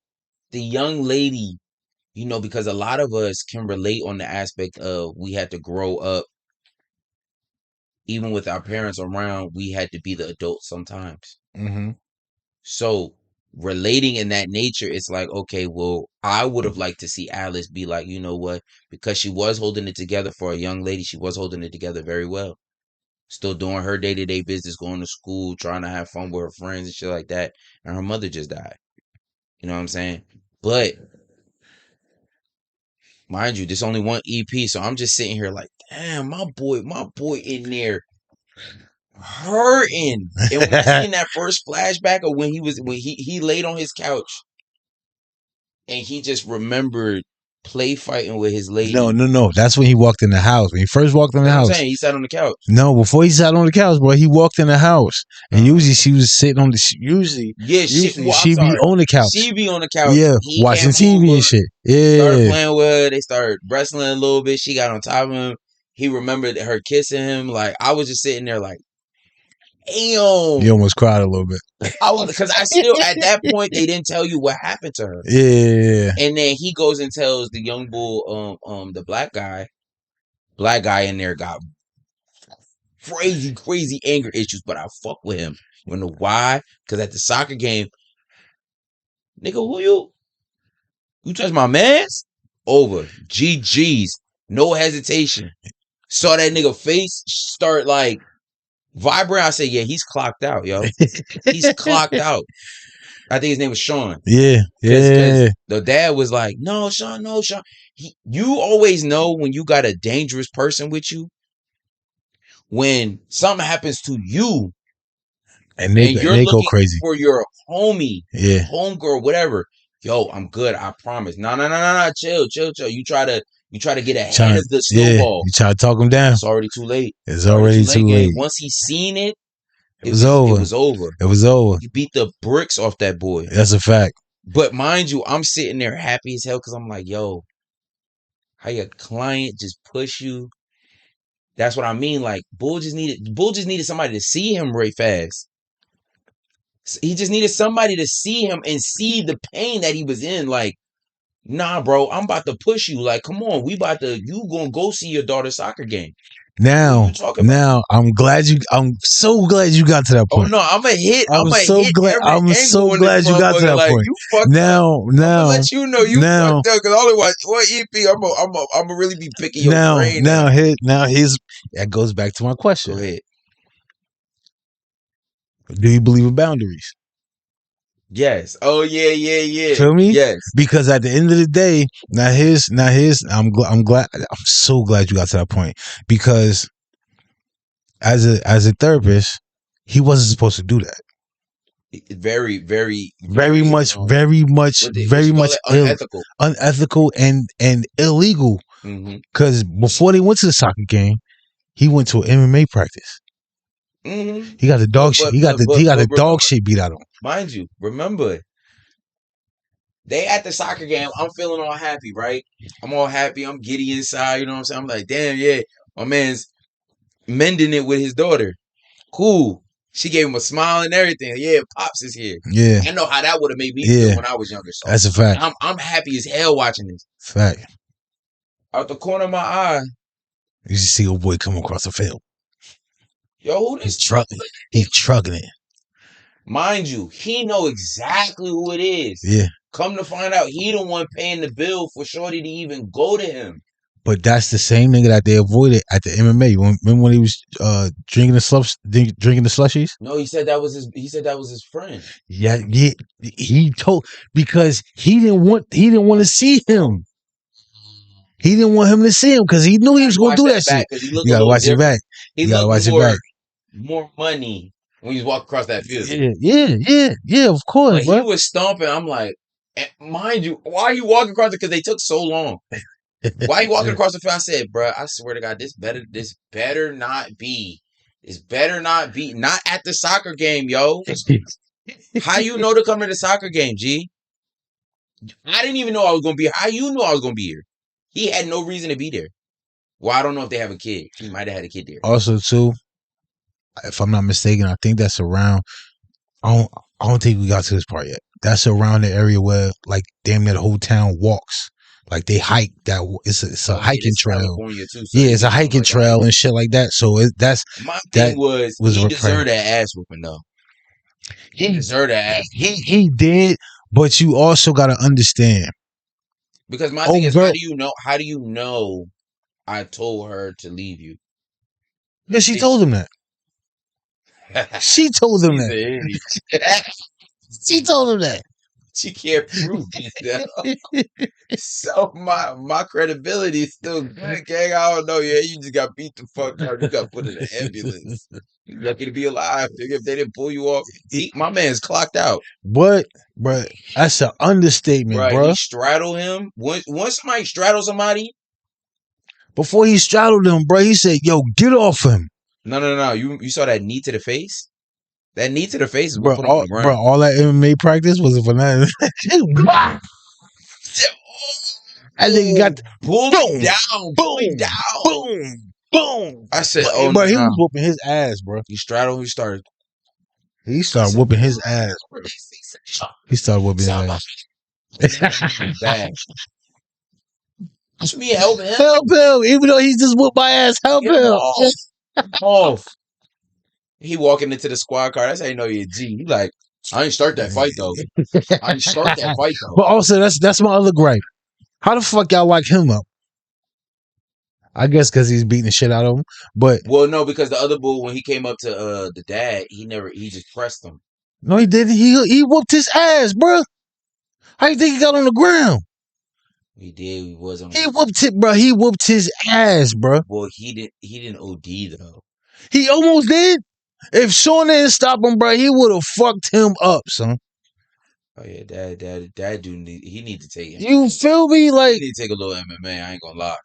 you know, because a lot of us can relate on the aspect of we had to grow up, even with our parents around, we had to be the adults sometimes. Mm-hmm. So relating in that nature, it's like, okay, well, I would have liked to see Alice be like, you know what, because she was holding it together for a young lady, she was holding it together very well. Still doing her day-to-day business, going to school, trying to have fun with her friends and shit like that. And her mother just died. You know what I'm saying? But mind you, there's only one EP, so I'm just sitting here like, damn, my boy in there hurting. And when I seen that first flashback of when he laid on his couch and he just remembered play fighting with his lady. No. That's when he walked in the house. When he first walked in the That's what house. I'm saying. He sat on the couch. No, before he sat on the couch, bro, he walked in the house, and usually she was sitting on the. Usually she be on the couch. She be on the couch. Yeah, He watching can't move TV her. and shit. Started Yeah, playing with her. They started wrestling a little bit. She got on top of him. He remembered her kissing him. Like I was just sitting there, like, damn. you almost cried a little bit. Because I still at that point they didn't tell you what happened to her. Yeah, And then he goes and tells the young bull, the black guy in there got crazy anger issues, but I fuck with him. You know why? Because at the soccer game, nigga, who you touch my mans? Over. GG's. No hesitation. Saw that nigga face start like vibrating. I said, yeah, he's clocked out, yo. He's clocked out. I think his name was Sean. Yeah. Because the dad was like, no, Sean. You always know when you got a dangerous person with you. When something happens to you, and you're looking go crazy for your homie, yeah, homegirl, whatever. Yo, I'm good. I promise. No. Chill. You try to get ahead of the snowball. You try to talk him down. It's already too late. It's already too late. Once he seen it, it was over. It was over. You beat the bricks off that boy. That's a fact. But mind you, I'm sitting there happy as hell because I'm like, yo, how your client just push you. That's what I mean. Like, Bull just needed somebody to see him right fast. He just needed somebody to see him and see the pain that he was in. Like, nah, bro, I'm about to push you. Like, come on, you gonna go see your daughter's soccer game. Now, I'm so glad you got to that point. Oh no, I'm so glad you got to that point. You fucked now, up. I'm gonna let you know you fucked up because I only watch one EP. I'm gonna really be picking your brain. That goes back to my question. Go ahead. Do you believe in boundaries? Yes. Oh yeah. Feel me? Yes. Because at the end of the day, I'm glad. I'm so glad you got to that point because as a therapist, he wasn't supposed to do that. Very much unethical and illegal. Because before they went to the soccer game, he went to an MMA practice. Mm-hmm. He got the dog shit. He got the dog shit beat out of him. Mind you, remember, they at the soccer game. I'm feeling all happy, right? I'm all happy. I'm giddy inside. You know what I'm saying? I'm like, damn, yeah, my man's mending it with his daughter. Cool. She gave him a smile and everything. Yeah, Pops is here. Yeah, I know how that would have made me feel when I was younger. So that's a fact. I'm happy as hell watching this. Fact. Out the corner of my eye, you just see a boy come across the field. Yo, who this? He's trucking it. Mind you, he know exactly who it is. Yeah. Come to find out, he the one paying the bill for Shorty to even go to him. But that's the same nigga that they avoided at the MMA. Remember when he was drinking the slushies? No, he said that was his friend. Yeah. He told because he didn't want to see him. He didn't want him to see him because he knew he was going to do that shit. You gotta watch it back. You gotta watch it back. More money when you walk across that field. Yeah. Of course, But he was stomping. I'm like, mind you, why are you walking across it? Because they took so long. Why are you walking across the field? I said, bro, I swear to God, this better not be. This better not be. Not at the soccer game, yo. How you know to come to the soccer game, G? I didn't even know I was going to be here. How you know I was going to be here? He had no reason to be there. Well, I don't know if they have a kid. He might have had a kid there. Also, too, if I'm not mistaken, I think that's around. I don't think we got to this part yet. That's around the area where, like, damn near the whole town walks. Like they hike that. It's a hiking trail. California too, so it's a hiking trail and shit like that. So that's my thing. He deserved that ass whooping though. He deserved that ass. He did, but you also got to understand. Because my thing is, how do you know? How do you know? I told her to leave you. Yeah, she told him that. She told him that. She told him that. She can't prove it. So my credibility is still good, gang. I don't know. Yeah, you just got beat the fuck out. You got put in an ambulance. You're lucky to be alive. If they didn't pull you off, my man's clocked out. What, bro? That's an understatement, bro. He straddled him. Once somebody straddles somebody, before he straddled him, bro, he said, "Yo, get off him." No. You saw that knee to the face? That knee to the face is what put him on the ground. Bro, all that MMA practice was for nothing. I think he got pulled down. Boom. I said, bro, he was whooping his ass, bro. He straddled. He started whooping his ass, bro. He started whooping his ass. Bad. That's me helping him. Help him, even though he just whooped my ass. Help him. Off. He walking into the squad car. That's how you know you're a G. He like, I ain't start that fight though. But also, that's my other gripe. How the fuck y'all like him up? I guess because he's beating the shit out of him. But no, because the other bull, when he came up to the dad, he just pressed him. No, he didn't. He whooped his ass, bro. How you think he got on the ground? He did. He was on. He whooped it, bro. He whooped his ass, bro. Well, he didn't OD though. He almost did. If Sean didn't stop him, bro, he would have fucked him up, son. Oh yeah, that dude he need to take it. You feel me? Like he need to take a little MMA. I ain't gonna lie.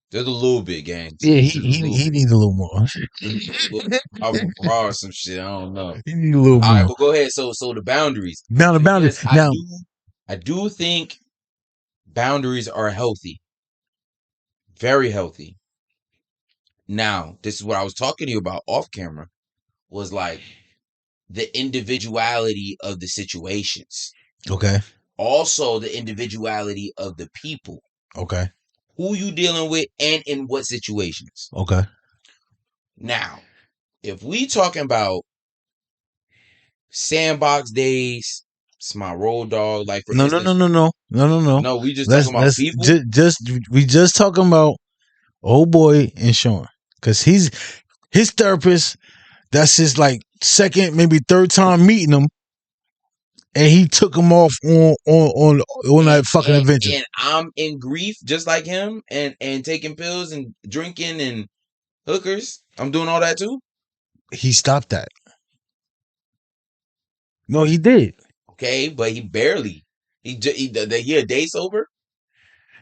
Just a little bit, gang. Yeah, he needs a little more. I'll raw some shit. I don't know. He need a little more. All right, but go ahead. So the boundaries. Now the boundaries. Now I do think boundaries are healthy. Very healthy. Now, this is what I was talking to you about off camera. Was like the individuality of the situations. Okay. Also, the individuality of the people. Okay. Who you dealing with and in what situations. Okay. Now, if we talking about sandbox days, it's my road dog. Like for instance, No. No, we just talking about people. We just talking about old boy and Sean, because he's his therapist. That's his like second, maybe third time meeting him, and he took him off on that fucking adventure. And I'm in grief just like him, and taking pills and drinking and hookers. I'm doing all that too. He stopped that. No, he did. Okay, but he barely. He a day sober.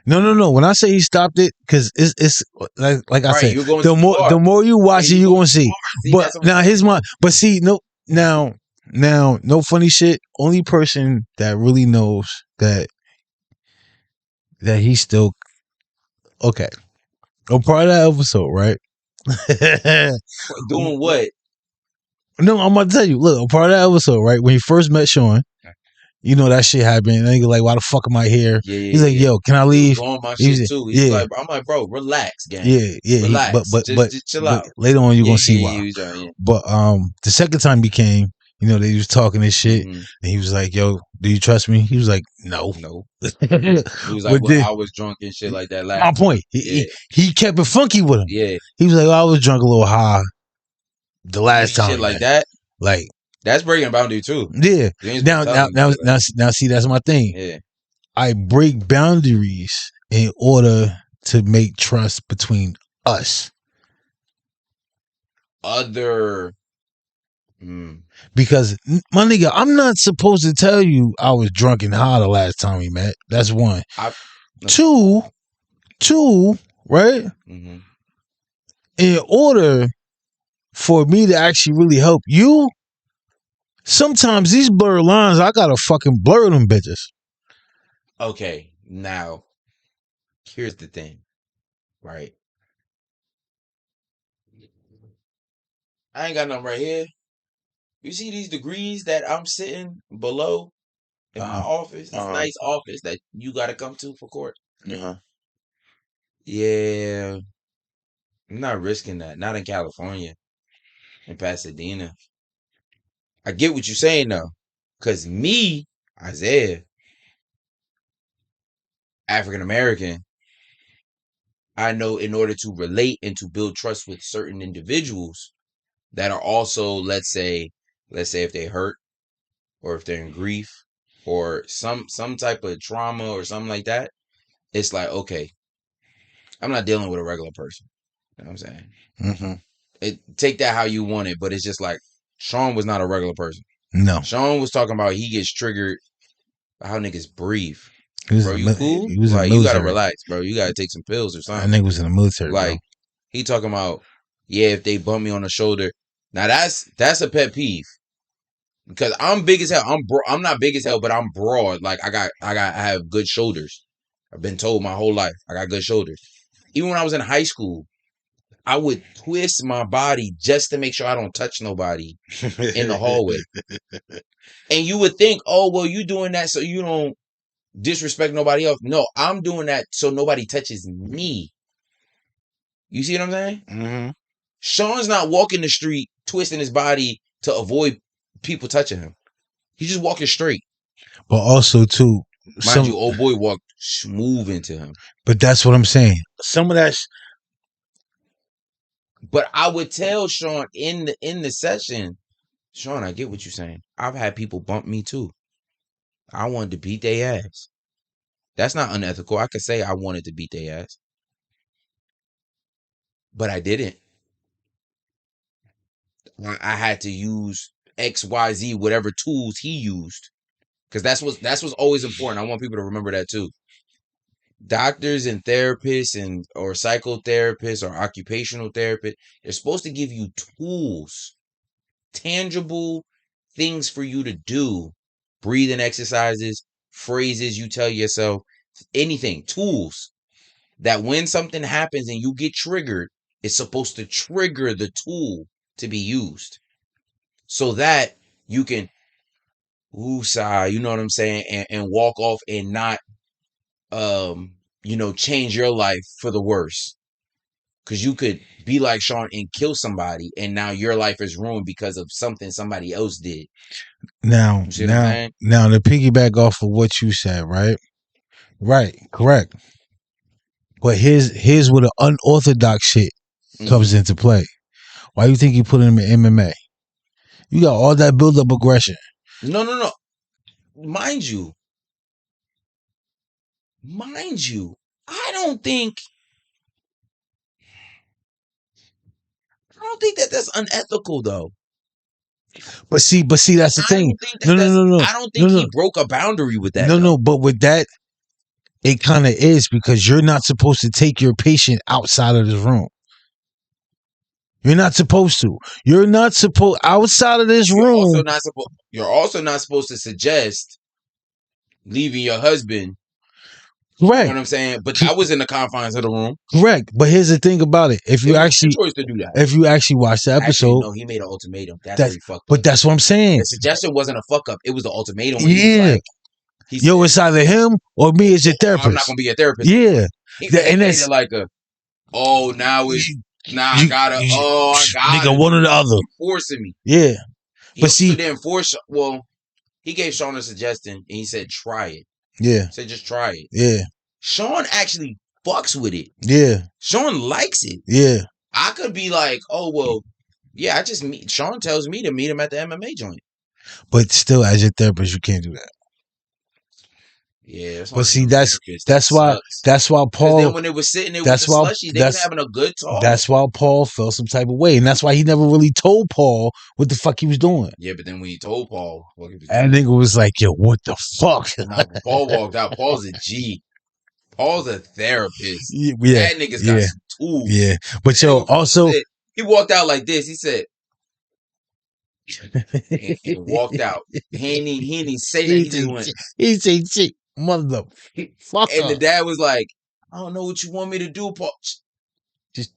No. When I say he stopped it, because it's like I said, the more you watch it, you're gonna see. But now here's my. But see, now, no funny shit. Only person that really knows that he's still okay. A part of that episode, right? Doing what? No, I'm about to tell you. Look, a part of that episode, right? When he first met Sean, You know that shit happened. And nigga like, why the fuck am I here? Yeah, He's like, yo, can I leave? He was on my He shit was- too. yeah. I'm like, bro, relax, gang. Yeah. Relax. Just chill out. Later on, you're gonna see he why. was on, yeah. But the second time he came, you know, they was talking this shit, Mhm. and he was like, "Yo, do you trust me?" He was like, "No." No. He was like, well, I was drunk and shit like that last my point. time. He kept it funky with him. Yeah. He was like, I was drunk a little high the last time. Shit like that. Like that's breaking a boundary too. Yeah. You ain't supposed to tell him shit like that. Now, see, that's my thing. Yeah. I break boundaries in order to make trust between us. Because my nigga, I'm not supposed to tell you I was drunk and high the last time we met. That's one. Two, right? Mm-hmm. In order for me to actually really help you, sometimes these blurred lines, I gotta fucking blur them bitches. Okay, now here's the thing, right? I ain't got nothing right here. You see these degrees that I'm sitting below in my office? This nice office that you gotta come to for court. Yeah. I'm not risking that. Not in California. In Pasadena. I get what you're saying though. Cause me, Isaiah, African American, I know in order to relate and to build trust with certain individuals that are also, let's say if they hurt or if they're in grief or some type of trauma or something like that, it's like, okay, I'm not dealing with a regular person. You know what I'm saying? Mm-hmm. Take that how you want it, but it's just like Sean was not a regular person. No. Sean was talking about he gets triggered by how niggas breathe. Bro, you cool? He was like, in the military. You gotta relax, bro. You gotta take some pills or something. That nigga was in the military, like, bro. He talking about, yeah, if they bump me on the shoulder. Now that's a pet peeve. Because I'm big as hell. I'm not big as hell, but I'm broad. Like I have good shoulders. I've been told my whole life I got good shoulders. Even when I was in high school, I would twist my body just to make sure I don't touch nobody in the hallway. And you would think, oh, well, you doing that so you don't disrespect nobody else. No, I'm doing that so nobody touches me. You see what I'm saying? Mm-hmm. Sean's not walking the street twisting his body to avoid people touching him. He's just walking straight. But also, too, mind you, old boy walked smooth into him. But that's what I'm saying. Some of that. But I would tell Sean in the session, Sean, I get what you're saying. I've had people bump me too. I wanted to beat their ass. That's not unethical. I could say I wanted to beat their ass. But I didn't. I had to use XYZ, whatever tools he used. Because that's what's always important. I want people to remember that too. Doctors and therapists or psychotherapists or occupational therapists, they're supposed to give you tools, tangible things for you to do. Breathing exercises, phrases you tell yourself, anything, tools that when something happens and you get triggered, it's supposed to trigger the tool to be used so that you can woosah, you know what I'm saying, and walk off and not change your life for the worse. Because you could be like Sean and kill somebody, and now your life is ruined because of something somebody else did. Now to piggyback off of what you said, right? Right, correct. But here's where the unorthodox shit comes into play. Why do you think you put him in MMA? You got all that build-up aggression. No. Mind you, I don't think that's unethical though. But see, that's the thing. No. I don't think he broke a boundary with that. No, but with that, it kind of is because you're not supposed to take your patient outside of this room. You're not supposed to. You're not supposed outside of this room. You're also not supposed to suggest leaving your husband You know Correct. what I'm saying? But I was in the confines of the room. Correct. But here's the thing about it. If you It was actually your choice to do that. if you actually watch the episode, Actually, no, he made an ultimatum. That's where he fucked but up. that's what I'm saying. The suggestion wasn't a fuck up. It was the ultimatum. When he was Yeah. like, he Yo, said, it's either him or me as your I'm not therapist. gonna be a therapist. Yeah. He And made that's it like a, oh, now it's I gotta. nigga, one or the other. You forcing me. Yeah. He But also see, didn't force. Well, he gave Sean a suggestion and he said, try it. yeah. He said, just try it. Yeah. Sean actually fucks with it. Yeah. Sean likes it. Yeah. I could be like, oh, well, yeah, I just meet. Sean tells me to meet him at the MMA joint. But still, as your therapist, you can't do that. Yeah, but see, that's why Paul. Then when they were sitting there with the slushy, they was having a good talk. That's why Paul felt some type of way, and that's why he never really told Paul what the fuck he was doing. Yeah, but then when he told Paul what he was doing, I think it was like, yo, what the fuck? Nah, Paul walked out. Paul's a G. Paul's a therapist. Yeah, that nigga's got some tools. Yeah, but yo, also he walked out like this. He said. and walked out. He didn't say that. He just went. He said, "Shit, motherfucker." And the dad was like, "I don't know what you want me to do, Paul." Just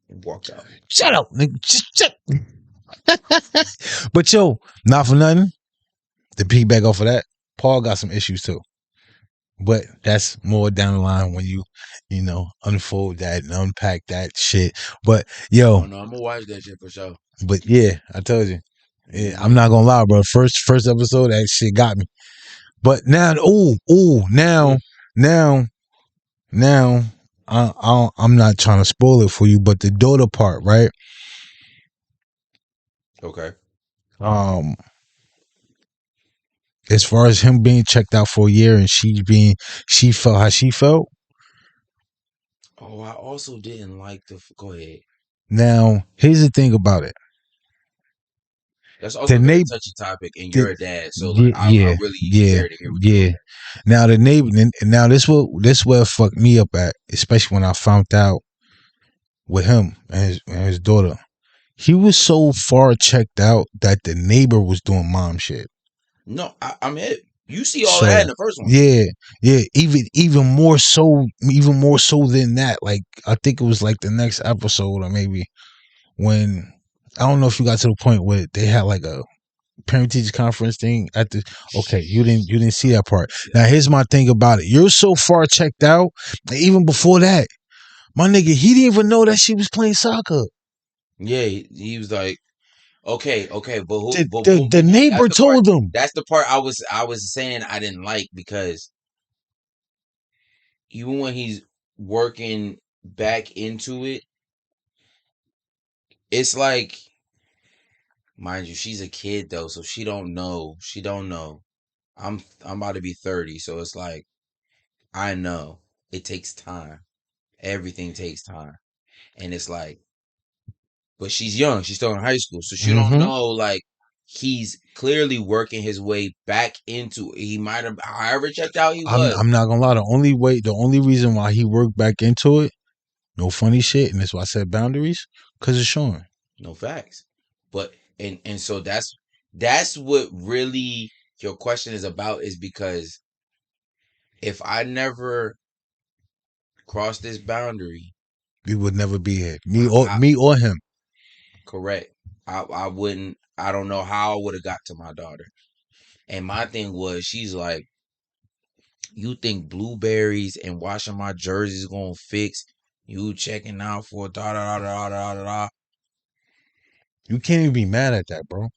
and walked out. Shut up, nigga. Just shut. But yo, not for nothing. To piggyback off of that, Paul got some issues too. But that's more down the line when you know, unfold that and unpack that shit. But yo, no, I'm gonna watch that shit for sure. But yeah, I told you. Yeah, I'm not gonna lie, bro. First episode, that shit got me. But now, now, I'm not trying to spoil it for you, but the daughter part, right? Okay. As far as him being checked out for a year and she felt how she felt. Oh, I also didn't like the. Go ahead. Now, here's the thing about it. That's also a very touchy topic, and you're a dad, so like, I really care to hear what you're doing. Now the neighbor, now this will fuck me up at, especially when I found out with him and his daughter. He was so far checked out that the neighbor was doing mom shit. No, I'm hip. You see all that in the first one. Yeah. Even more so than that. Like I think it was like the next episode or maybe when. I don't know if you got to the point where they had like a parent teacher conference thing at the. Okay, you didn't see that part. Now here's my thing about it. You're so far checked out. Even before that, my nigga, he didn't even know that she was playing soccer. Yeah, he was like, okay, but who? The neighbor told him. That's the part I was saying I didn't like because even when he's working back into it, it's like. Mind you, she's a kid though, so she don't know. I'm about to be 30, so it's like I know it takes time. Everything takes time. And it's like, but she's young, she's still in high school, so she don't know like he's clearly working his way back into it. He might have however checked out he was. I'm not gonna lie, the only reason why he worked back into it, no funny shit, and that's why I said boundaries, because of Sean. No facts. But and so that's what really your question is about, is because if I never crossed this boundary, we would never be here. Me or him. Correct. I wouldn't. I don't know how I would have got to my daughter. And my thing was, she's like, you think blueberries and washing my jerseys gonna fix you checking out for da da da da da da? You can't even be mad at that, bro.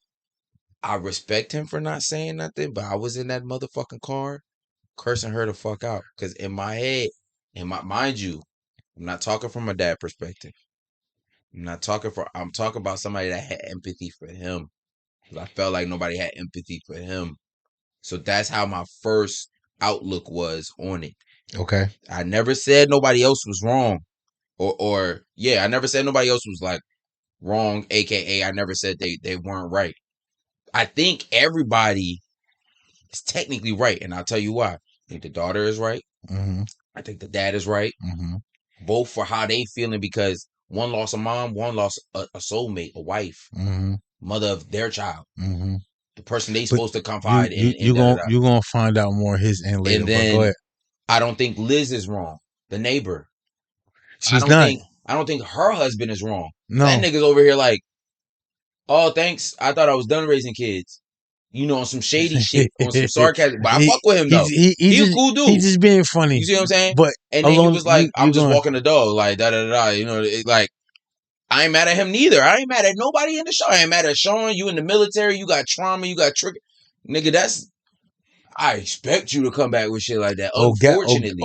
I respect him for not saying nothing, but I was in that motherfucking car cursing her the fuck out. Because in my head, mind you, I'm not talking from a dad perspective. I'm talking about somebody that had empathy for him. Because I felt like nobody had empathy for him. So that's how my first outlook was on it. Okay. I never said nobody else was wrong. Or I never said nobody else was like wrong, aka I never said they weren't right. I think everybody is technically right, and I'll tell you why. I think the daughter is right. Mm-hmm. I think the dad is right. Mm-hmm. Both for how they feeling, because one lost a mom, one lost a soulmate, a wife, mother of their child, the person they supposed to confide in. You're gonna find out more his end later. And then but go ahead. I don't think Liz is wrong. The neighbor. She's not. I don't think her husband is wrong. No. That nigga's over here like, oh, thanks. I thought I was done raising kids. You know, on some shady shit, on some sarcasm. But I fuck with him though. He's a cool dude. He's just being funny. You see what I'm saying? But and then he was like, I'm just walking the dog, like da da da. You know, like I ain't mad at him neither. I ain't mad at nobody in the show. I ain't mad at Sean. You in the military. You got trauma. You got trick. Nigga, that's. I expect you to come back with shit like that. Unfortunately,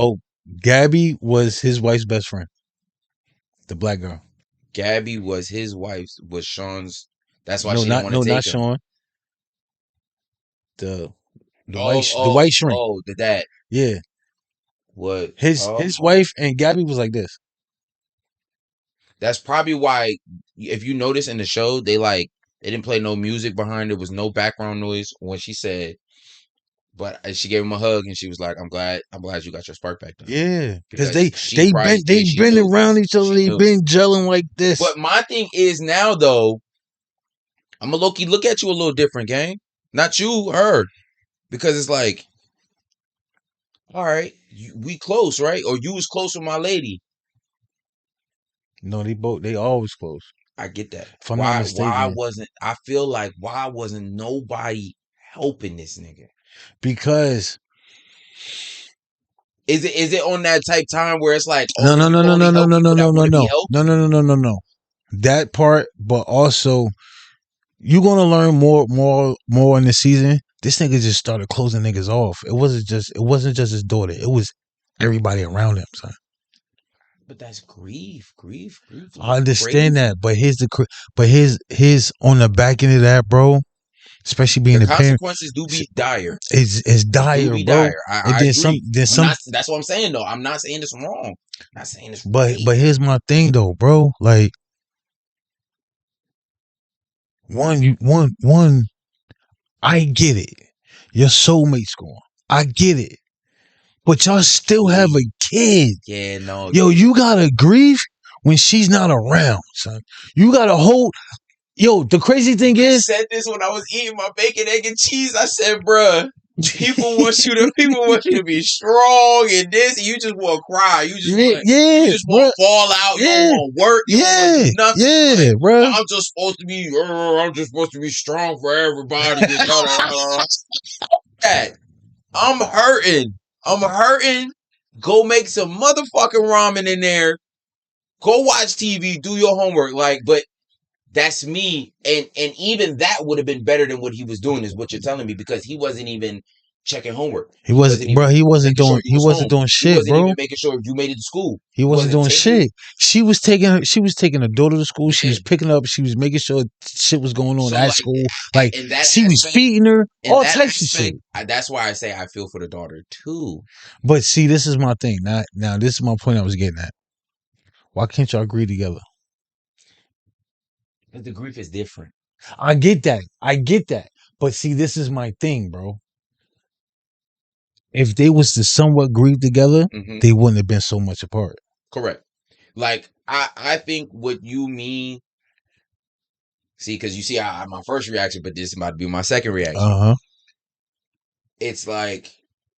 Gabby was his wife's best friend. The black girl. Gabby was his wife's. Was Sean's. That's why she didn't want to take him. No, not Sean. The white shrink. Oh, the dad. Yeah. What? His wife and Gabby was like this. That's probably why, if you notice in the show, they didn't play no music behind. There was no background noise when she said, but she gave him a hug and she was like, I'm glad you got your spark back then. Yeah. Because they've been around each other. They've been gelling like this. But my thing is now though, I'm a low-key look at you a little different, gang. Not you, her. Because it's like, all right, we close, right? Or you was close with my lady. No, they always close. I get that. If I'm not mistaken. Why wasn't nobody helping this nigga? Because is it on that type time where it's like, no. That part, but also you're gonna learn more in the season. This nigga just started closing niggas off. It wasn't just his daughter. It was everybody around him, son. But that's grief. I understand that, but his on the back end of that, bro. Especially being the a parent, consequences do be dire. It's dire, bro. Dire. I agree. That's what I'm saying though. I'm not saying this wrong. I'm not saying this. But here's my thing though, bro. Like one. I get it. Your soulmate's gone. I get it. But y'all still have a kid. Yeah, no. Yo, you gotta grieve when she's not around, son. You gotta hold. Yo, the crazy thing is, I said this when I was eating my bacon, egg, and cheese. I said, bruh, people want you to be strong and this, and you just want to cry. You just want to fall out. You don't want to work. You don't want to do nothing. Yeah, bro. I'm just supposed to be strong for everybody. I'm hurting. Go make some motherfucking ramen in there. Go watch TV. Do your homework. But that's me. And even that would have been better than what he was doing, is what you're telling me, because he wasn't even checking homework. He wasn't doing shit, he wasn't bro. Even making sure you made it to school. He wasn't doing shit. She was taking her daughter to school. She was picking up. She was making sure shit was going on at school. She was feeding her, all types of shit. That's why I say I feel for the daughter too. But see, this is my thing. Now this is my point I was getting at. Why can't y'all agree together? Because the grief is different. I get that. But see, this is my thing, bro. If they was to somewhat grieve together, they wouldn't have been so much apart. Correct. I think what you mean. See, because you see, my first reaction, but this is about to be my second reaction. It's like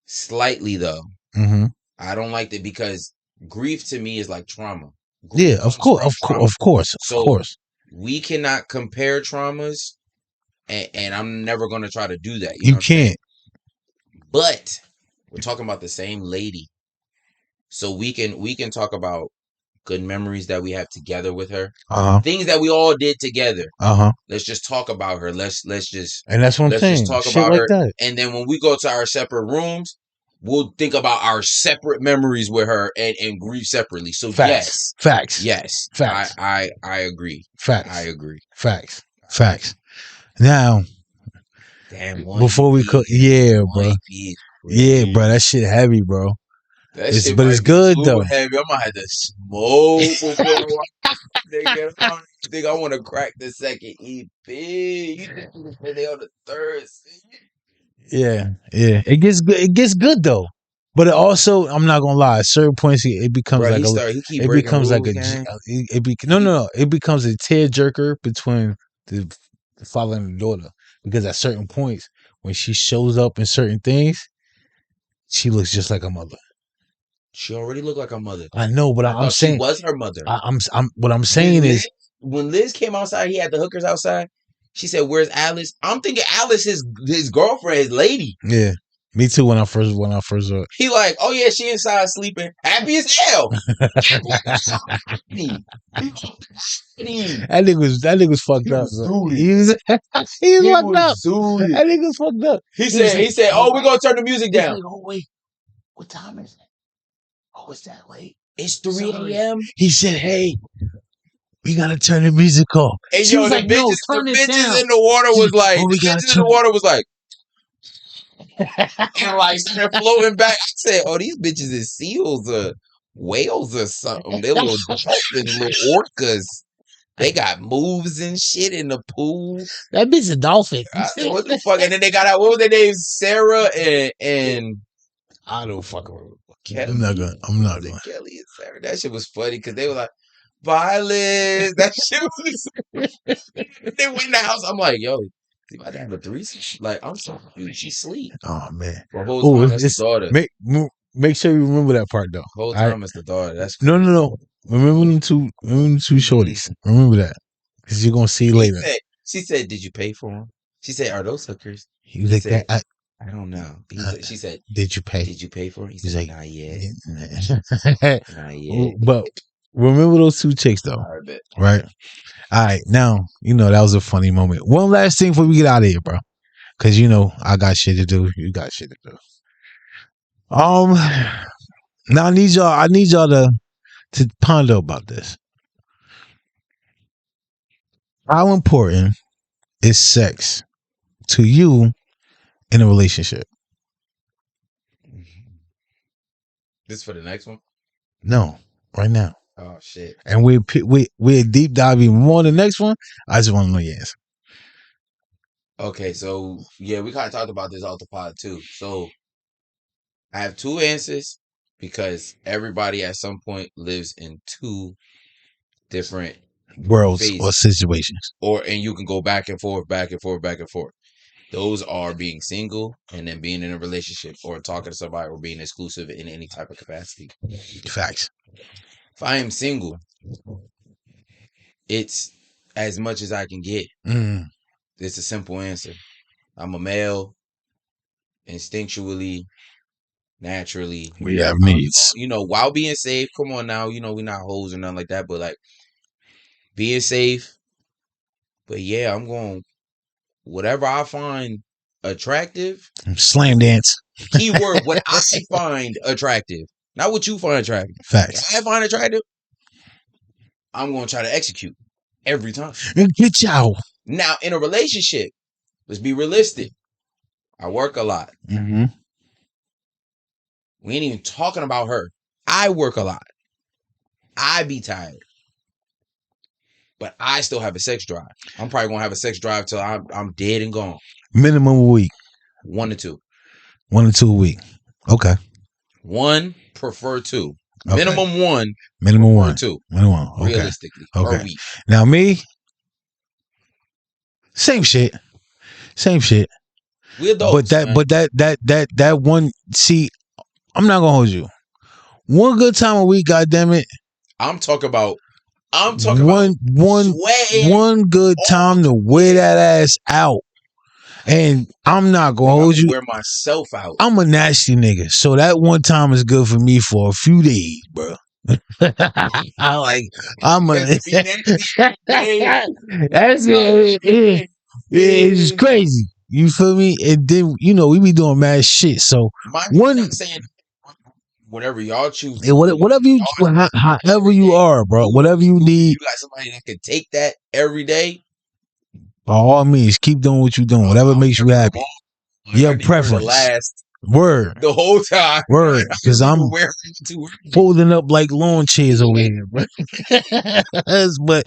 slightly though. I don't like that, because grief to me is like trauma. Grief of course. We cannot compare traumas, and I'm never gonna try to do that. You can't. But we're talking about the same lady, so we can talk about good memories that we have together with her, things that we all did together. Let's just talk about her. Let's just, and that's what I'm saying. Just talk shit about like her, that. and then when we go to our separate rooms, we'll think about our separate memories with her and grieve separately. So facts. I agree. Facts. I agree. Facts. Now, damn, before we cook, bro. Yeah, bro, that shit heavy, bro. But it's good though. Heavy. I'm gonna have to smoke before I think I want to crack the second EP. You think they on the third? Yeah. It gets good though. But it also, I'm not gonna lie, at certain points it becomes it becomes like it becomes a tearjerker between the father and the daughter, because at certain points when she shows up in certain things, she looks just like a mother. She already looked like her mother. I know, but I'm saying she was her mother. What I'm saying is when Liz came outside, he had the hookers outside. She said, "Where's Alice?" I'm thinking Alice, his girlfriend, his lady. Yeah, me too. When I first saw it, he like, "Oh yeah, she inside sleeping, happy as hell." That nigga was fucked up. He was fucked up. That nigga was fucked up. He said, "Oh, we're gonna turn the music down." Like, oh wait, what time is it? Oh, it's that late. It's 3 a.m. He said, "Hey, we gotta turn the music off." And she was like, the bitches in the water was like, and like they're floating back. I said, "Oh, these bitches is seals or whales or something. They're little dolphins, little orcas. They got moves and shit in the pool. That bitch a dolphin." I said, what the fuck? And then they got out. What were their names? Sarah and I don't fucking remember. Kelly. I'm not going. Kelly and Sarah. That shit was funny because they were like, Violet. That shit was. They went in the house. I'm like, yo, you about to have a threesome? Like, I'm sorry, dude, she sleep. Oh man. The whole time that's the daughter. Make sure you remember that part though. The whole time it's the daughter. That's crazy. No. Remember them two shorties. Remember that. Because you're gonna see later. She said, "Did you pay for them?" She said, "Are those hookers?" He was like, said, I don't know. She said, "Did you pay? Did you pay for it?" He said, like, "Not yet." Not yet. But remember those two chicks though, right? All right, now that was a funny moment. One last thing before we get out of here, bro, because I got shit to do. You got shit to do. Now I need y'all to ponder about this. How important is sex to you in a relationship? This for the next one? No, right now. Oh shit! And we're deep diving more in the next one. I just want to know your answer. Okay, so yeah, we kind of talked about this off the pod too. So I have two answers because everybody at some point lives in two different worlds phases or situations, and you can go back and forth, back and forth, back and forth. Those are being single and then being in a relationship or talking to somebody or being exclusive in any type of capacity. Facts. If I am single, it's as much as I can get. It's a simple answer. I'm a male, instinctually, naturally. We have needs. While being safe. Come on now, we're not hoes or nothing like that, but like being safe. But yeah, I'm going whatever I find attractive. Slam dance. Keyword, what I find attractive. Not what you find attractive. Facts. What I find attractive, I'm going to try to execute every time. Get y'all. Now, in a relationship, let's be realistic. I work a lot. Mm-hmm. We ain't even talking about her. I work a lot. I be tired. But I still have a sex drive. I'm probably going to have a sex drive till I'm dead and gone. Minimum a week. 1 to 2. 1 to 2 a week. Okay. 1, prefer 2. Okay. Minimum 1. Minimum 1. 2. Minimum 1. Okay. Realistically. Okay. Per week. Now me, same shit. We adults. But that one, see, I'm not gonna hold you. One good time a week, goddammit. I'm talking about one good time to wear that ass out. And I'm not gonna hold you. Wear myself out. I'm a nasty nigga, so that one time is good for me for a few days, bro. That's it. It's crazy. You feel me? And then we be doing mad shit. So I'm saying whatever y'all choose. Whatever you, however you are, bro. Whatever you need. You got somebody that can take that every day. By all means, keep doing what you're doing. Whatever makes you happy. Your preference. Last word. The whole time. Word. Because I'm folding up like lawn chairs over here, bro. But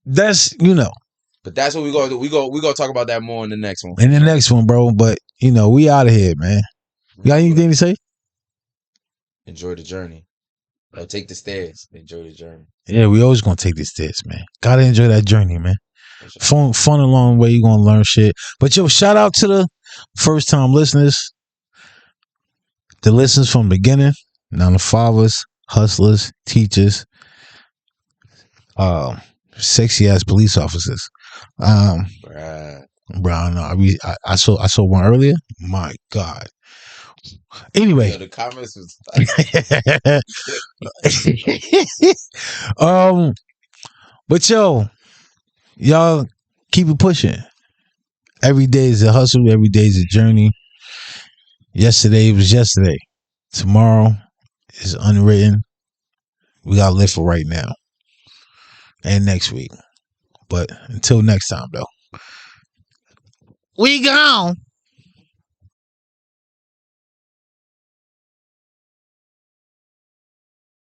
that's, But that's what we go to do. We go talk about that more in the next one. In the next one, bro. But, we out of here, man. You got anything to say? Enjoy the journey. Take the stairs. Enjoy the journey. Yeah, we always gonna take the stairs, man. Gotta enjoy that journey, man. Fun along the way. You're gonna learn shit. But shout out to the first time listeners. The listeners from the beginning. Now the fathers, hustlers, teachers, sexy ass police officers. Bruh. Bro, I don't know. I saw one earlier. My God. Anyway, Yo, the comments was but y'all keep it pushing. Every day is a hustle. Every day is a journey. Yesterday was yesterday. Tomorrow is unwritten. We gotta live for right now and next week. But until next time, though, we gone.